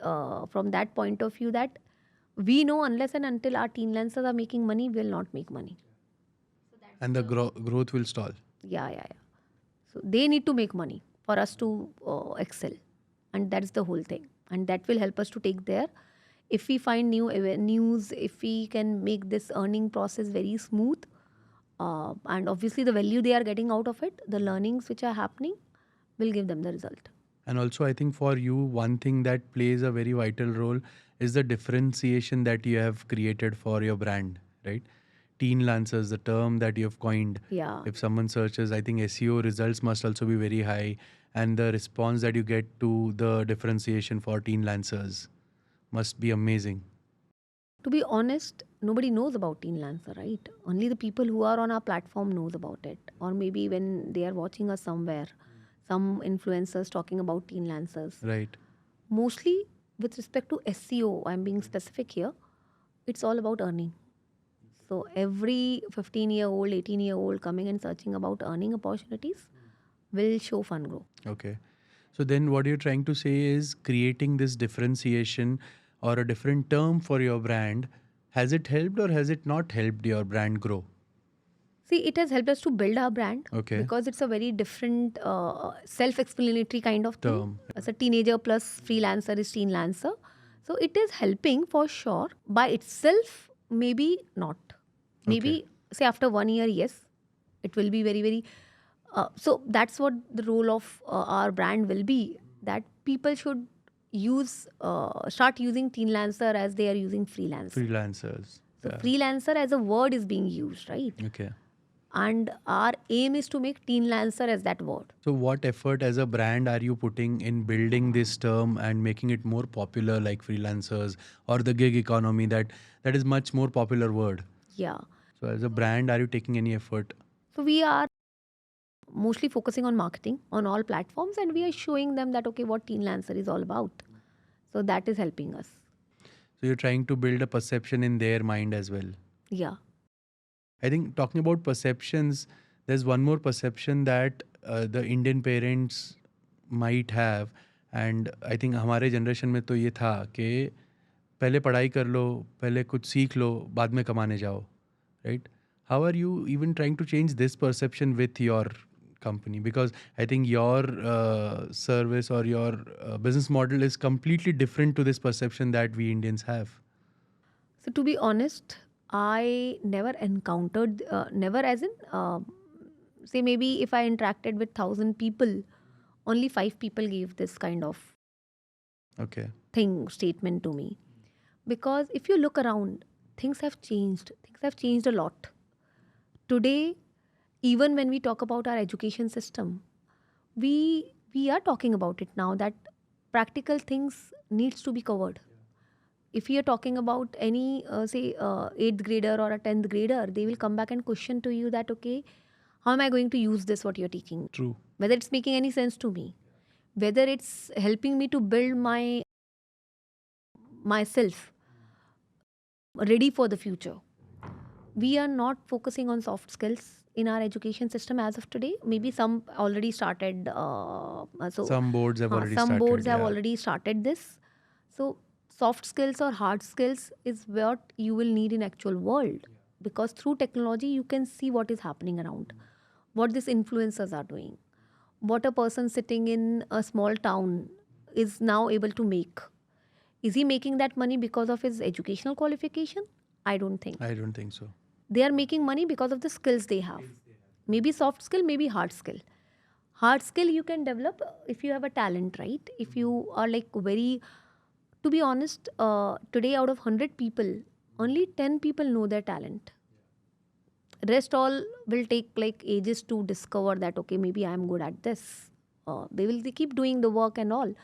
from that point of view, that we know unless and until our teen lancers are making money, we will not make money. And the growth will stall. Yeah. So they need to make money for us to excel, and that's the whole thing. And that will help us to take there. If we find new avenues, if we can make this earning process very smooth, and obviously the value they are getting out of it, the learnings which are happening, will give them the result. And also, I think for you, one thing that plays a very vital role is the differentiation that you have created for your brand, right? Teen Lancers, the term that you have coined. Yeah. If someone searches, I think SEO results must also be very high. And the response that you get to the differentiation for Teen Lancers must be amazing. To be honest, nobody knows about Teen Lancer, right? Only the people who are on our platform knows about it. Or maybe when they are watching us somewhere, some influencers talking about Teen Lancers. Right. Mostly with respect to SEO, I'm being specific here, it's all about earning. So every 15-year-old, 18-year-old coming and searching about earning opportunities will show Funngro. Okay. So then what you're trying to say is creating this differentiation or a different term for your brand. Has it helped or has it not helped your brand grow? See, it has helped us to build our brand. Okay. Because it's a very different self-explanatory kind of thing. Term. As a teenager plus freelancer is teen lancer. So it is helping for sure. By itself, maybe not. Maybe say after 1 year, yes, it will be very, very. So that's what the role of our brand will be. That people should start using teen lancer as they are using freelancer. Freelancers. So freelancer as a word is being used, right? Okay. And our aim is to make teen lancer as that word. So what effort as a brand are you putting in building this term and making it more popular, like freelancers or the gig economy, that is much more popular word? Yeah. So as a brand, are you taking any effort? So we are mostly focusing on marketing on all platforms, and we are showing them that okay, what Teen Lancer is all about. So that is helping us. So you're trying to build a perception in their mind as well. Yeah. I think talking about perceptions, there's one more perception that the Indian parents might have, and I think हमारे generation में तो ये था कि पहले पढ़ाई कर लो, पहले कुछ सीख लो, बाद में कमाने जाओ, right? How are you even trying to change this perception with your company? Because I think your service or your business model is completely different to this perception that we Indians have. So to be honest, I never encountered, never as in, say maybe if I interacted with 1,000 people, only 5 people gave this kind of Okay. statement to me. Because if you look around, things have changed. Things have changed a lot. Today, even when we talk about our education system, we are talking about it now that practical things needs to be covered. If you are talking about any say 8th grader or a 10th grader, they will come back and question to you that okay, how am I going to use this what you're teaching? True. Whether it's making any sense to me, whether it's helping me to build myself ready for the future. We are not focusing on soft skills in our education system as of today. Maybe some already started. Some boards have already some started. boards have Yeah. already started this. So soft skills or hard skills is what you will need in actual world, because through technology you can see what is happening around, what these influencers are doing, what a person sitting in a small town is now able to make. Is he making that money because of his educational qualification? I don't think. I don't think so. They are making money because of the skills they have. Maybe soft skill, maybe hard skill. Hard skill you can develop if you have a talent, right? If you are like very, to be honest, today out of 100 people, only 10 people know their talent. Rest all will take like ages to discover that okay, maybe I am good at this. They keep doing the work and all.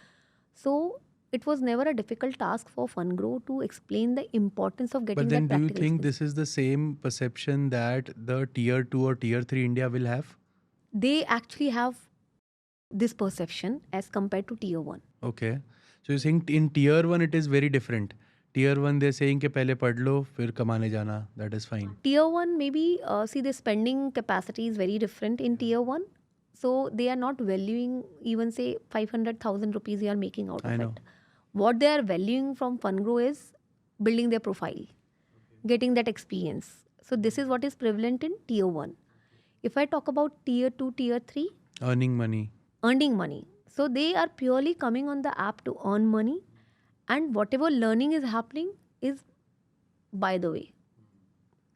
So it was never a difficult task for Funngro to explain the importance of getting But then that do you practical think skills. this is the same perception that the tier 2 or tier 3 India will have? They actually have this perception as compared to tier 1. Okay. So you're saying in tier 1 it is very different. Tier 1 they're saying कि पहले पढ़ लो फिर कमाने जाना. That is fine. Tier 1 maybe see the spending capacity is very different in tier 1. So they are not valuing even say 500,000 rupees you are making out I of know. it. What they are valuing from Funngro is building their profile, getting that experience. So this is what is prevalent in tier 1. If I talk about tier 2, tier 3, Earning money. earning money. So they are purely coming on the app to earn money, and whatever learning is happening is by the way.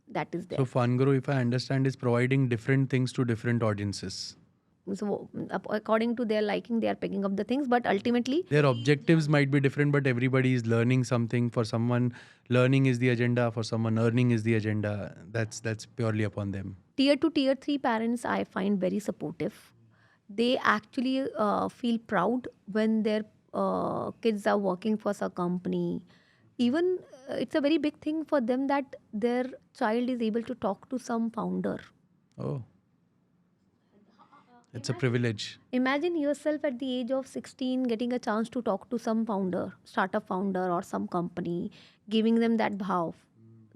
That is there. So Funngro, if I understand, is providing different things to different audiences. So according to their liking, they are picking up the things, but ultimately Their objectives might be different, but everybody is learning something. For someone, learning is the agenda. For someone, earning is the agenda. That's purely upon them. tier 2, tier 3 parents I find very supportive. They actually feel proud when their kids are working for some company. Even it's a very big thing for them that their child is able to talk to some founder. Oh, it's a privilege. Imagine yourself at the age of 16 getting a chance to talk to some founder, startup founder or some company, giving them that bhav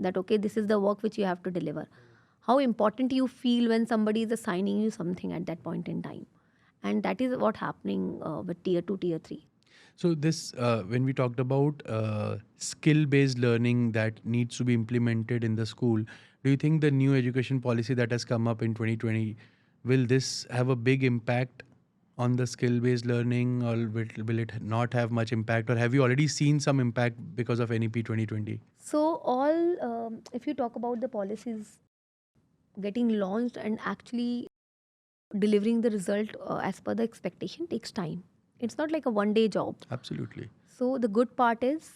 that okay, this is the work which you have to deliver. How important you feel when somebody is assigning you something at that point in time. And that is what happening with tier 2, tier 3. So this, when we talked about skill-based learning that needs to be implemented in the school, do you think the new education policy that has come up in 2020, will this have a big impact on the skill-based learning, or will it not have much impact, or have you already seen some impact because of NEP 2020? So all, if you talk about the policies getting launched and actually delivering the result as per the expectation takes time. It's not like a one-day job. Absolutely. So the good part is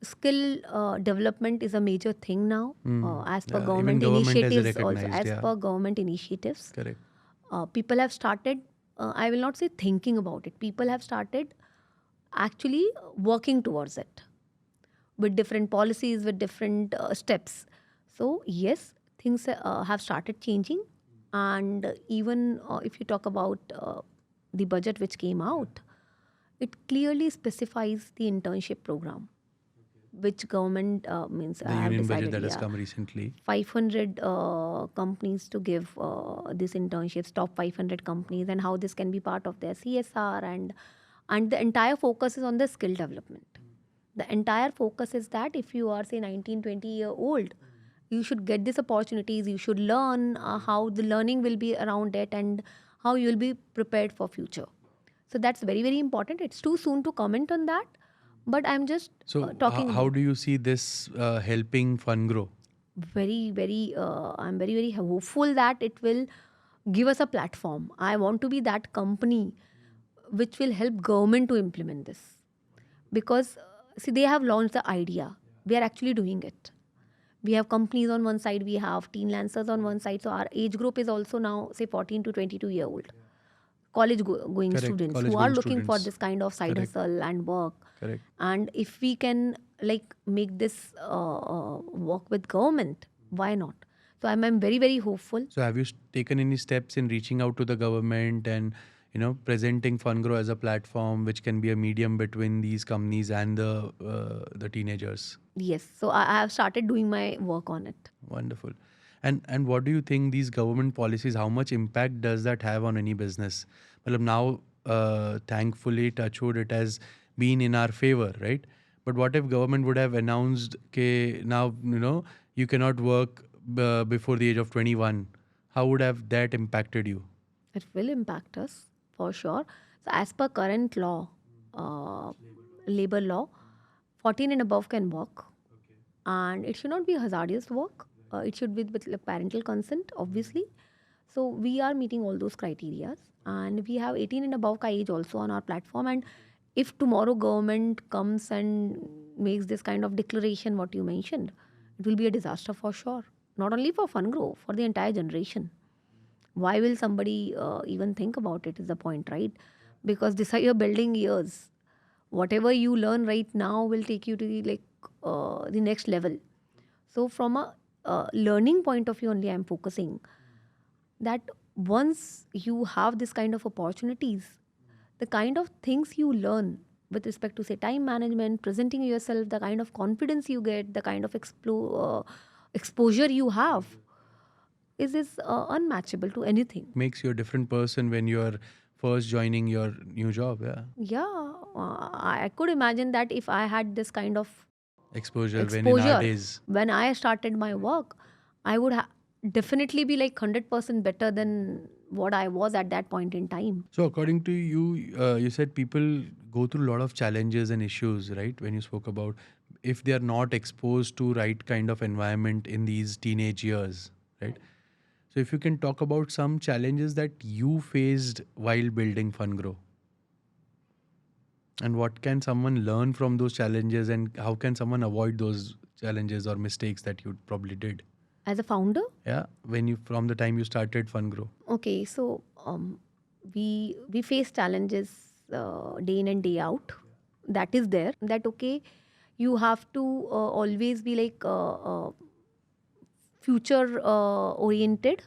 skill development is a major thing now as per Yeah, even government government has initiatives. Also, recognized, as yeah. per government initiatives, Correct. people have started. I will not say thinking about it. People have started actually working towards it with different policies, with different steps. So yes, things have started changing. And even if you talk about the budget which came out, it clearly specifies the internship program, which government means The I have union budget decided, that has yeah, come recently. 500 companies to give this internships, top 500 companies, and how this can be part of their CSR, and the entire focus is on the skill development. The entire focus is that if you are say 19, 20-year old, you should get these opportunities, you should learn how the learning will be around it and how you will be prepared for future. So that's very, very important. It's too soon to comment on that, but I'm just So, talking how about do you see this helping Funngro? very, very, I'm very, very hopeful that it will give us a platform. I want to be that company which will help government to implement this. Because, see, they have launched the idea. We are actually doing it. We have companies on one side, we have teenlancers on one side. So our age group is also now, say, 14 to 22-year old. Going Correct. students College who are going looking for students. this kind of side Correct. hustle and work. Correct. And if we can like make this work with government, why not? So I'm very, very hopeful. So, have you taken any steps in reaching out to the government and presenting Funngro as a platform which can be a medium between these companies and the teenagers? Yes, so I have started doing my work on it. Wonderful. And what do you think these government policies, how much impact does that have on any business? Well, now, thankfully, touch wood, it has been in our favor, right? But what if government would have announced, okay, now, you cannot work before the age of 21? How would have that impacted you? It will impact us for sure. So as per current law, uh, labor law, 14 and above can work, and it should not be hazardous work. It should be with like, parental consent, obviously. So we are meeting all those criteria, and we have 18 and above ka age also on our platform. And if tomorrow government comes and makes this kind of declaration, what you mentioned, it will be a disaster for sure. Not only for Fungrow, for the entire generation. Why will somebody even think about it is the point, right? Because these are your building years. Whatever you learn right now will take you to the next level. So from a learning point of view only, I'm focusing that once you have this kind of opportunities, the kind of things you learn with respect to say time management, presenting yourself, the kind of confidence you get, the kind of exposure you have is unmatchable to anything. Makes you a different person when you're first joining your new job, yeah. Yeah, I could imagine that if I had this kind of Exposure when in our exposure days. when I started my work, I would definitely be like 100% better than what I was at that point in time. So, according to you, you said people go through a lot of challenges and issues, right? When you spoke about if they are not exposed to right kind of environment in these teenage years, right? So, if you can talk about some challenges that you faced while building Fungrow, and what can someone learn from those challenges, and how can someone avoid those challenges or mistakes that you probably did? As a founder, Yeah, when you from the time you started Fungrow. okay, so we face challenges day in and day out. That is there. That okay, you have to always be like future oriented.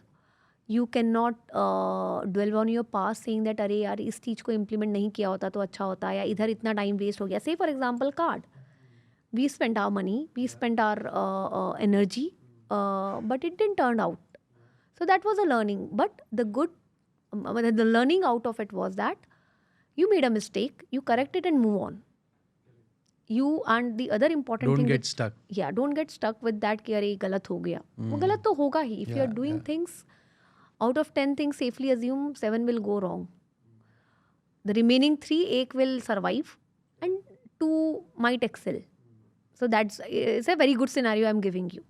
You cannot dwell on your past saying that अरे यार इस चीज़ को implement नहीं किया होता तो अच्छा होता या इधर इतना time waste हो गया. Say for example card. We spent our money, we spent our energy, but it didn't turn out. So that was a learning. But the learning out of it was that you made a mistake, you correct it and move on. You and the other important Don't thing get stuck. yeah, don't get stuck with that कि अरे गलत हो गया. वो गलत तो होगा ही. If you are Yeah, doing yeah. things out of 10 things, safely assume 7 will go wrong. The remaining 3, एक will survive and 2 might excel. So it's a very good scenario I'm giving you.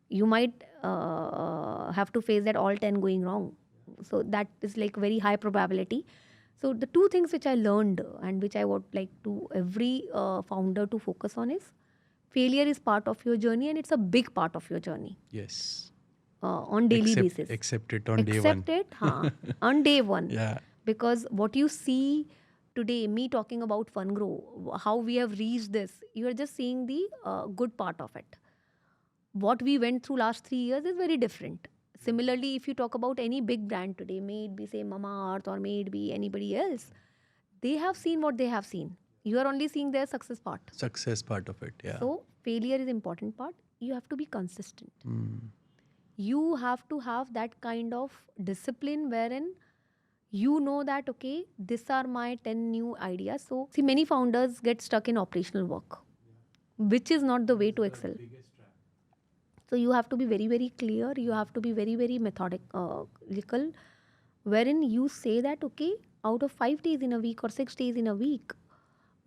You might have to face that all 10 going wrong. So that is like very high probability. So the 2 things which I learned and which I would like to every founder to focus on is failure is part of your journey and it's a big part of your journey Yes. on daily basis. Accept it on day one. Accept it on day one. Yeah. Because what you see today, me talking about Fungrow, how we have reached this, you are just seeing the good part of it. What we went through last 3 years is very different. Similarly, if you talk about any big brand today, may it be say Mamaearth or may it be anybody else, they have seen what they have seen. You are only seeing their success part. Success part of it, yeah. So failure is important part. You have to be consistent. Mm. You have to have that kind of discipline wherein you know that okay, these are my 10 new ideas. So see, many founders get stuck in operational work, which is not the way to excel. So you have to be very, very clear. You have to be very, very methodical, wherein you say that, okay, out of 5 days in a week or 6 days in a week,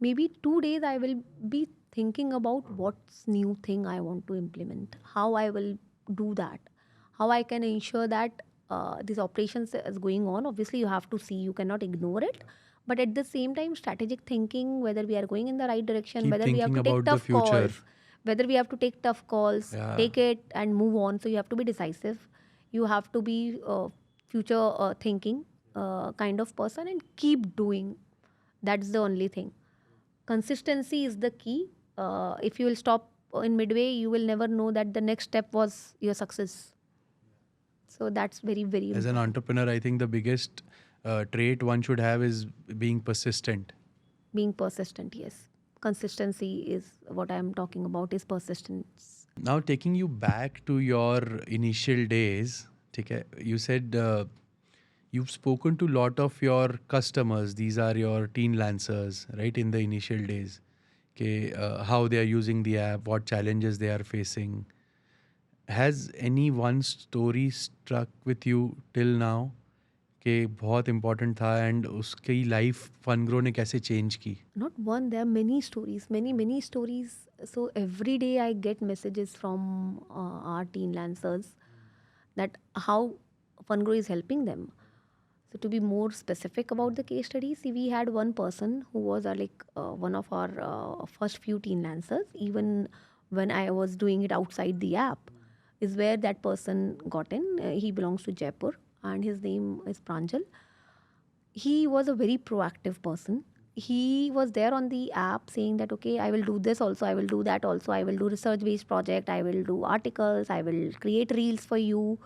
maybe 2 days I will be thinking about what's new thing I want to implement, how I will do that, how I can ensure that this operations is going on. Obviously, you have to see, you cannot ignore it. But at the same time, strategic thinking, whether we are going in the right direction, Keep whether we have thinking to take about the tough future. calls, whether we have to take tough calls, Yeah. take it and move on. So you have to be decisive. You have to be future thinking kind of person and keep doing. That's the only thing. Consistency is the key. If you will stop in midway, you will never know that the next step was your success. So that's very, very As an important. entrepreneur, I think the biggest trait one should have is being persistent. Being persistent, yes. Consistency is what I'm talking about, is persistence. Now, taking you back to your initial days, you said you've spoken to a lot of your customers. These are your teen lancers, right, in the initial days. Okay, how they are using the app, what challenges they are facing. Has any one story struck with you till now कि बहुत important था and उसकी life Funngro ने कैसे change की? Not one, there are many stories, many stories. So every day I get messages from our teen lancers that how Funngro is helping them. So to be more specific about the case study, see, we had one person who was one of our first few teen lancers. Even when I was doing it outside the app, is where that person got in. He belongs to Jaipur, and his name is Pranjal. He was a very proactive person. He was there on the app saying that, okay, I will do this also, I will do that also, I will do research based project, I will do articles, I will create reels for you.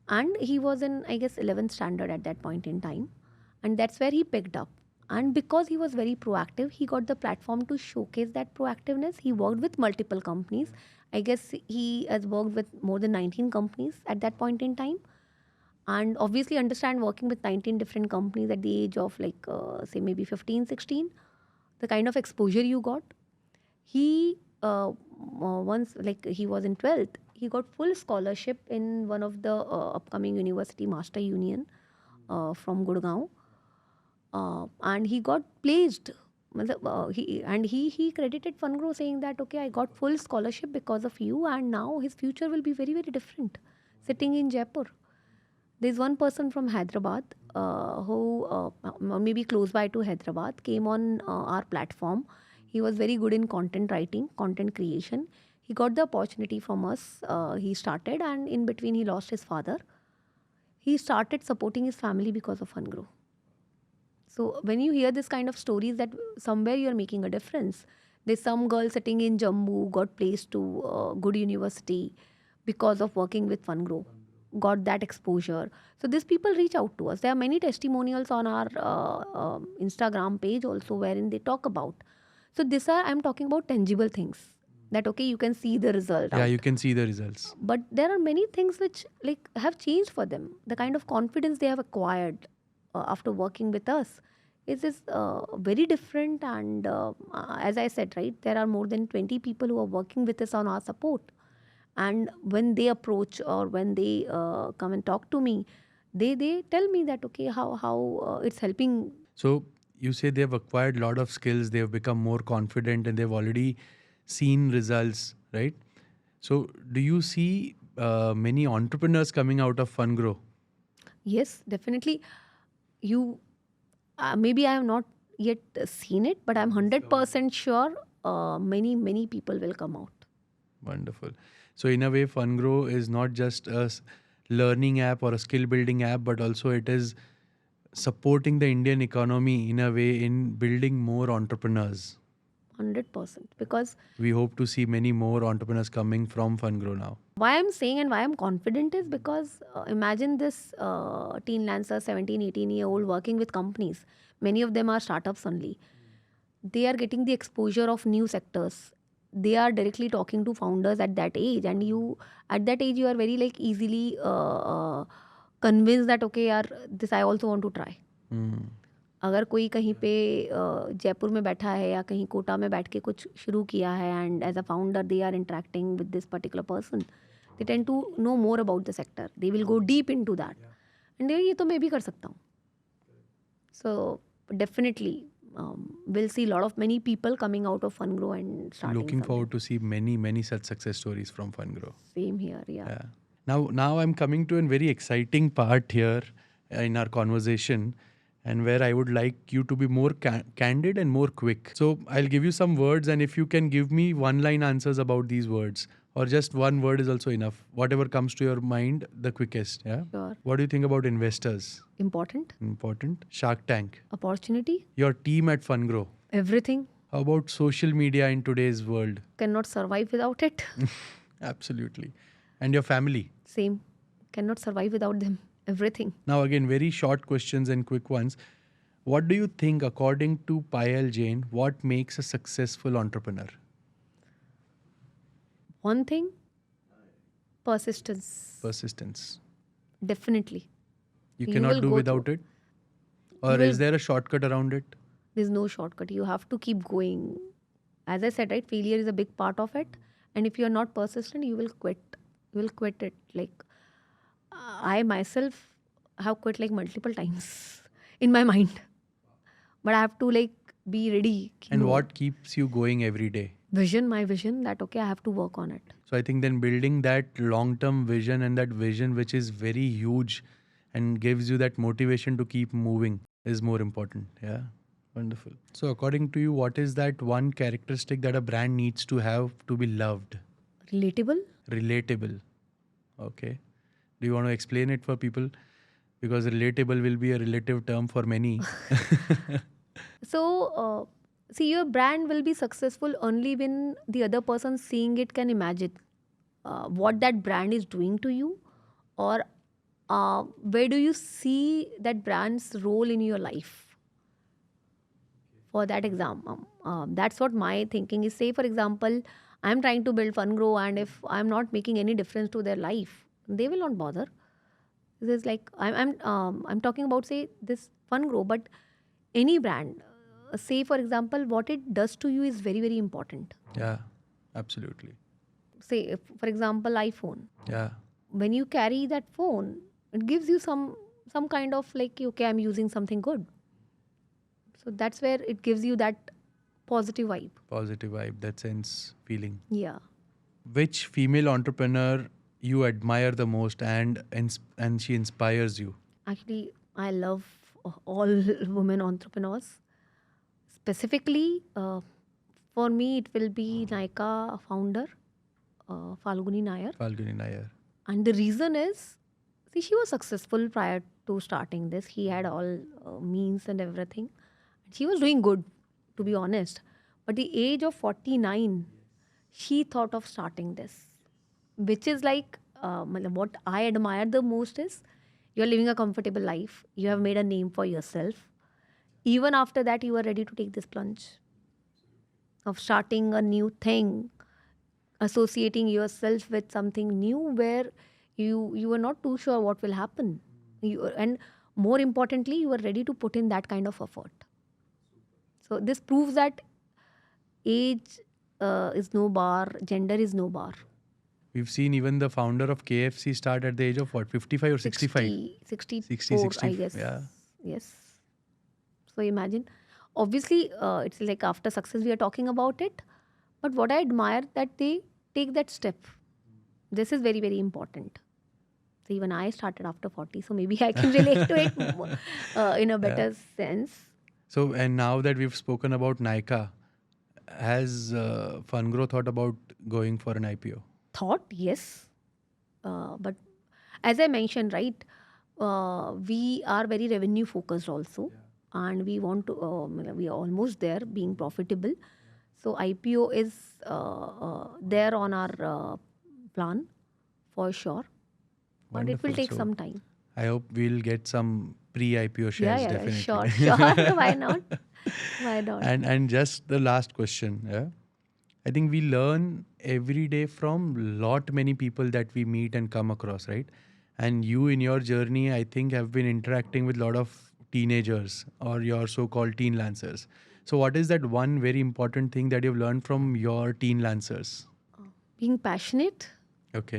And he was in, I guess, 11th standard at that point in time. And that's where he picked up. And because he was very proactive, he got the platform to showcase that proactiveness. He worked with multiple companies. I guess he has worked with more than 19 companies at that point in time. And obviously understand, working with 19 different companies at the age of say maybe 15, 16, the kind of exposure you got. He once, like, he was in 12th, he got full scholarship in one of the upcoming university, Master Union, from Gurgaon, and he got placed. He credited Funngro saying that, okay, I got full scholarship because of you, and now his future will be very, very different sitting in Jaipur. There's one person from Hyderabad who, maybe close by to Hyderabad, came on our platform. He was very good in content writing, content creation. He got the opportunity from us. He started, and in between, he lost his father. He started supporting his family because of Funngro. So when you hear this kind of stories that somewhere you're making a difference, there's some girl sitting in Jammu got placed to good university because of working with Funngro, got that exposure. So these people reach out to us. There are many testimonials on our Instagram page also, wherein they talk about. So these are, I'm talking about tangible things that, okay, you can see the result Yeah, out. you can see the results. But there are many things which have changed for them. The kind of confidence they have acquired after working with us is very different. And as I said, right, there are more than 20 people who are working with us on our support. And when they approach, or when they come and talk to me, they tell me that, okay, how it's helping. So you say they've acquired a lot of skills, they've become more confident, and they've already seen results, right? So do you see many entrepreneurs coming out of Funngro? Yes, definitely. You maybe I have not yet seen it, but I'm 100% sure many people will come out. Wonderful. So in a way, Funngro is not just a learning app or a skill building app, but also it is supporting the Indian economy in a way in building more entrepreneurs. 100%. Because We hope to see many more entrepreneurs coming from Funngro now. why I'm saying and why I'm confident is because imagine this teen lancer, 17, 18-year-old working with companies. Many of them are startups only. They are getting the exposure of new sectors. They are directly talking to founders at that age, and you at that age you are very like easily convinced that okay yaar, this I also want to try. अगर कोई कहीं पे जयपुर में बैठा है या कहीं कोटा में बैठ के कुछ शुरू किया है and as a founder they are interacting with this particular person, they tend to know more about the sector, they will go deep into that and ये तो मैं भी कर सकता हूँ. So definitely we'll see a lot of many people coming out of Funngro and starting Looking something. forward to see many such success stories from Funngro. Same here, yeah. Now I'm coming to a very exciting part here in our conversation, and where I would like you to be more candid and more quick. So I'll give you some words, and if you can give me one-line answers about these words, or just one word is also enough. Whatever comes to your mind, the quickest. Yeah. Sure. What do you think about investors? Important. Shark Tank. Opportunity. Your team at Funngro. Everything. How about social media in today's world? Cannot survive without it. Absolutely. And your family? Same. Cannot survive without them. Everything. Now again, very short questions and quick ones. What do you think, according to Payal Jain, what makes a successful entrepreneur? One thing, persistence. Persistence. Definitely. You You cannot will do go without through. it? Or You is there a shortcut around it? There's no shortcut. You have to keep going. As I said, right, failure is a big part of it. And if you're not persistent, you will quit. You will quit it. Like, I myself have quit like multiple times in my mind. But I have to like be ready. And what keeps you going every day? My vision that, okay, I have to work on it. So I think then building that long-term vision, and that vision which is very huge and gives you that motivation to keep moving, is more important. Yeah. Wonderful. So according to you, what is that one characteristic that a brand needs to have to be loved? Relatable. Relatable. Okay. Do you want to explain it for people? Because relatable will be a relative term for many. So, see, your brand will be successful only when the other person seeing it can imagine what that brand is doing to you, or where do you see that brand's role in your life. For that example, that's what my thinking is. Say, for example, I'm trying to build Funngro, and if I'm not making any difference to their life, they will not bother. This is like I'm talking about, say, this Funngro, but any brand. Say, for example, what it does to you is very, very important. Yeah, absolutely. Say, for example, iPhone. Yeah. When you carry that phone, it gives you some kind of like, okay, I'm using something good. So that's where it gives you that positive vibe. Positive vibe, that sense feeling. Yeah. Which female entrepreneur you admire the most, and she inspires you? Actually, I love all women entrepreneurs. Specifically, for me, it will be Nykaa founder, Falguni Nair. Falguni Nair. And the reason is, see, she was successful prior to starting this. He had all means and everything. She was doing good, to be honest. But the age of 49, she thought of starting this. Which is like, what I admire the most is, you're living a comfortable life. You have made a name for yourself. Even after that, you are ready to take this plunge of starting a new thing, associating yourself with something new where you are not too sure what will happen. And more importantly, you are ready to put in that kind of effort. So this proves that age is no bar, gender is no bar. We've seen even the founder of KFC start at the age of what, 55 or 65? 64, I guess. Yeah. Yes. So imagine, obviously, it's like after success we are talking about it. But what I admire that they take that step. This is very, very important. So even I started after 40, so maybe I can relate to it in a better sense. So, and now that we've spoken about Nykaa, has Funngro thought about going for an IPO? Thought, yes. But as I mentioned, right, we are very revenue focused also. And we want to, we are almost there being profitable. So IPO is there on our plan for sure, but it will Wonderful. take So some time. I hope we'll get some pre-IPO Yeah, shares yeah, yeah, definitely. sure, sure. Why not? Why not? And just the last question. Yeah, I think we learn every day from lot many people that we meet and come across, right? And you in your journey, I think, have been interacting with a lot of teenagers or your so-called teen lancers. So what is that one very important thing that you've learned from your teen lancers? Being passionate, Okay,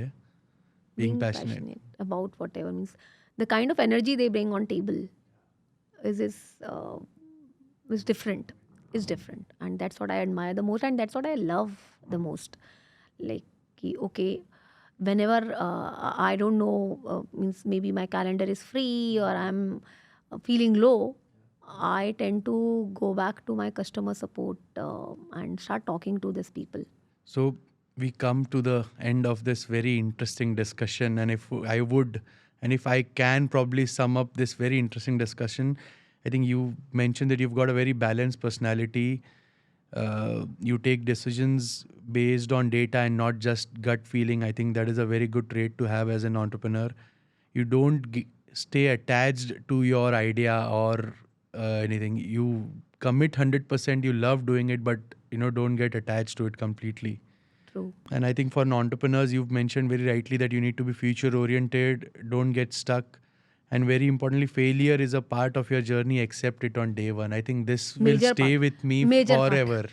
being being passionate. passionate about whatever means the kind of energy they bring on table is uh, is different. Is different, and that's what I admire the most, and that's what I love the most. Like, okay, whenever I don't know, means maybe my calendar is free or I'm feeling low, I tend to go back to my customer support and start talking to these people. So we come to the end of this very interesting discussion. And if I can probably sum up this very interesting discussion, I think you mentioned that you've got a very balanced personality. You take decisions based on data and not just gut feeling. I think that is a very good trait to have as an entrepreneur. You don't stay attached to your idea or anything. You commit 100%. You love doing it, but don't get attached to it completely. True. And I think for entrepreneurs, you've mentioned very rightly that you need to be future oriented, don't get stuck. And very importantly, failure is a part of your journey. Accept it on day one. I think this will Major stay part. with me Major part. forever.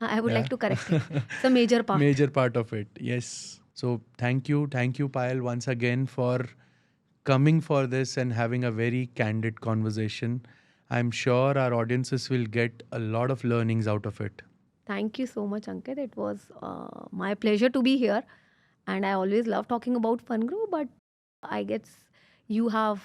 I would Yeah. like to correct it. It's a major part. Major part of it. Yes. So thank you. Thank you, Payal, once again for coming for this and having a very candid conversation. I'm sure our audiences will get a lot of learnings out of it. Thank you so much, Ankit. It was my pleasure to be here. And I always love talking about Fungrow, but I guess you have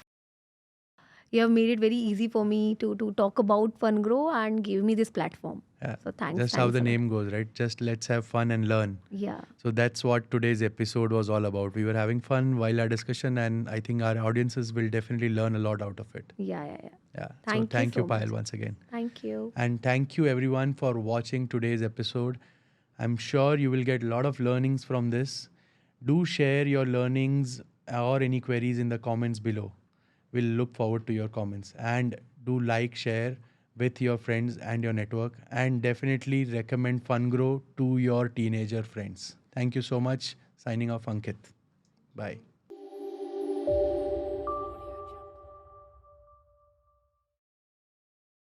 you have made it very easy for me to talk about Fungrow and give me this platform. Yeah, So thanks, just how thanks the a lot. name goes, right? Just let's have fun and learn. Yeah, So that's what today's episode was all about. We were having fun while our discussion, and I think our audiences will definitely learn a lot out of it. yeah, yeah, yeah. Yeah. So Thank you thank you, so much. Payal, once again. Thank you. And thank you, everyone, for watching today's episode. I'm sure you will get a lot of learnings from this. Do share your learnings or any queries in the comments below. We'll look forward to your comments. And do like, share with your friends and your network. And definitely recommend Fungrow to your teenager friends. Thank you so much. Signing off, Ankit. Bye.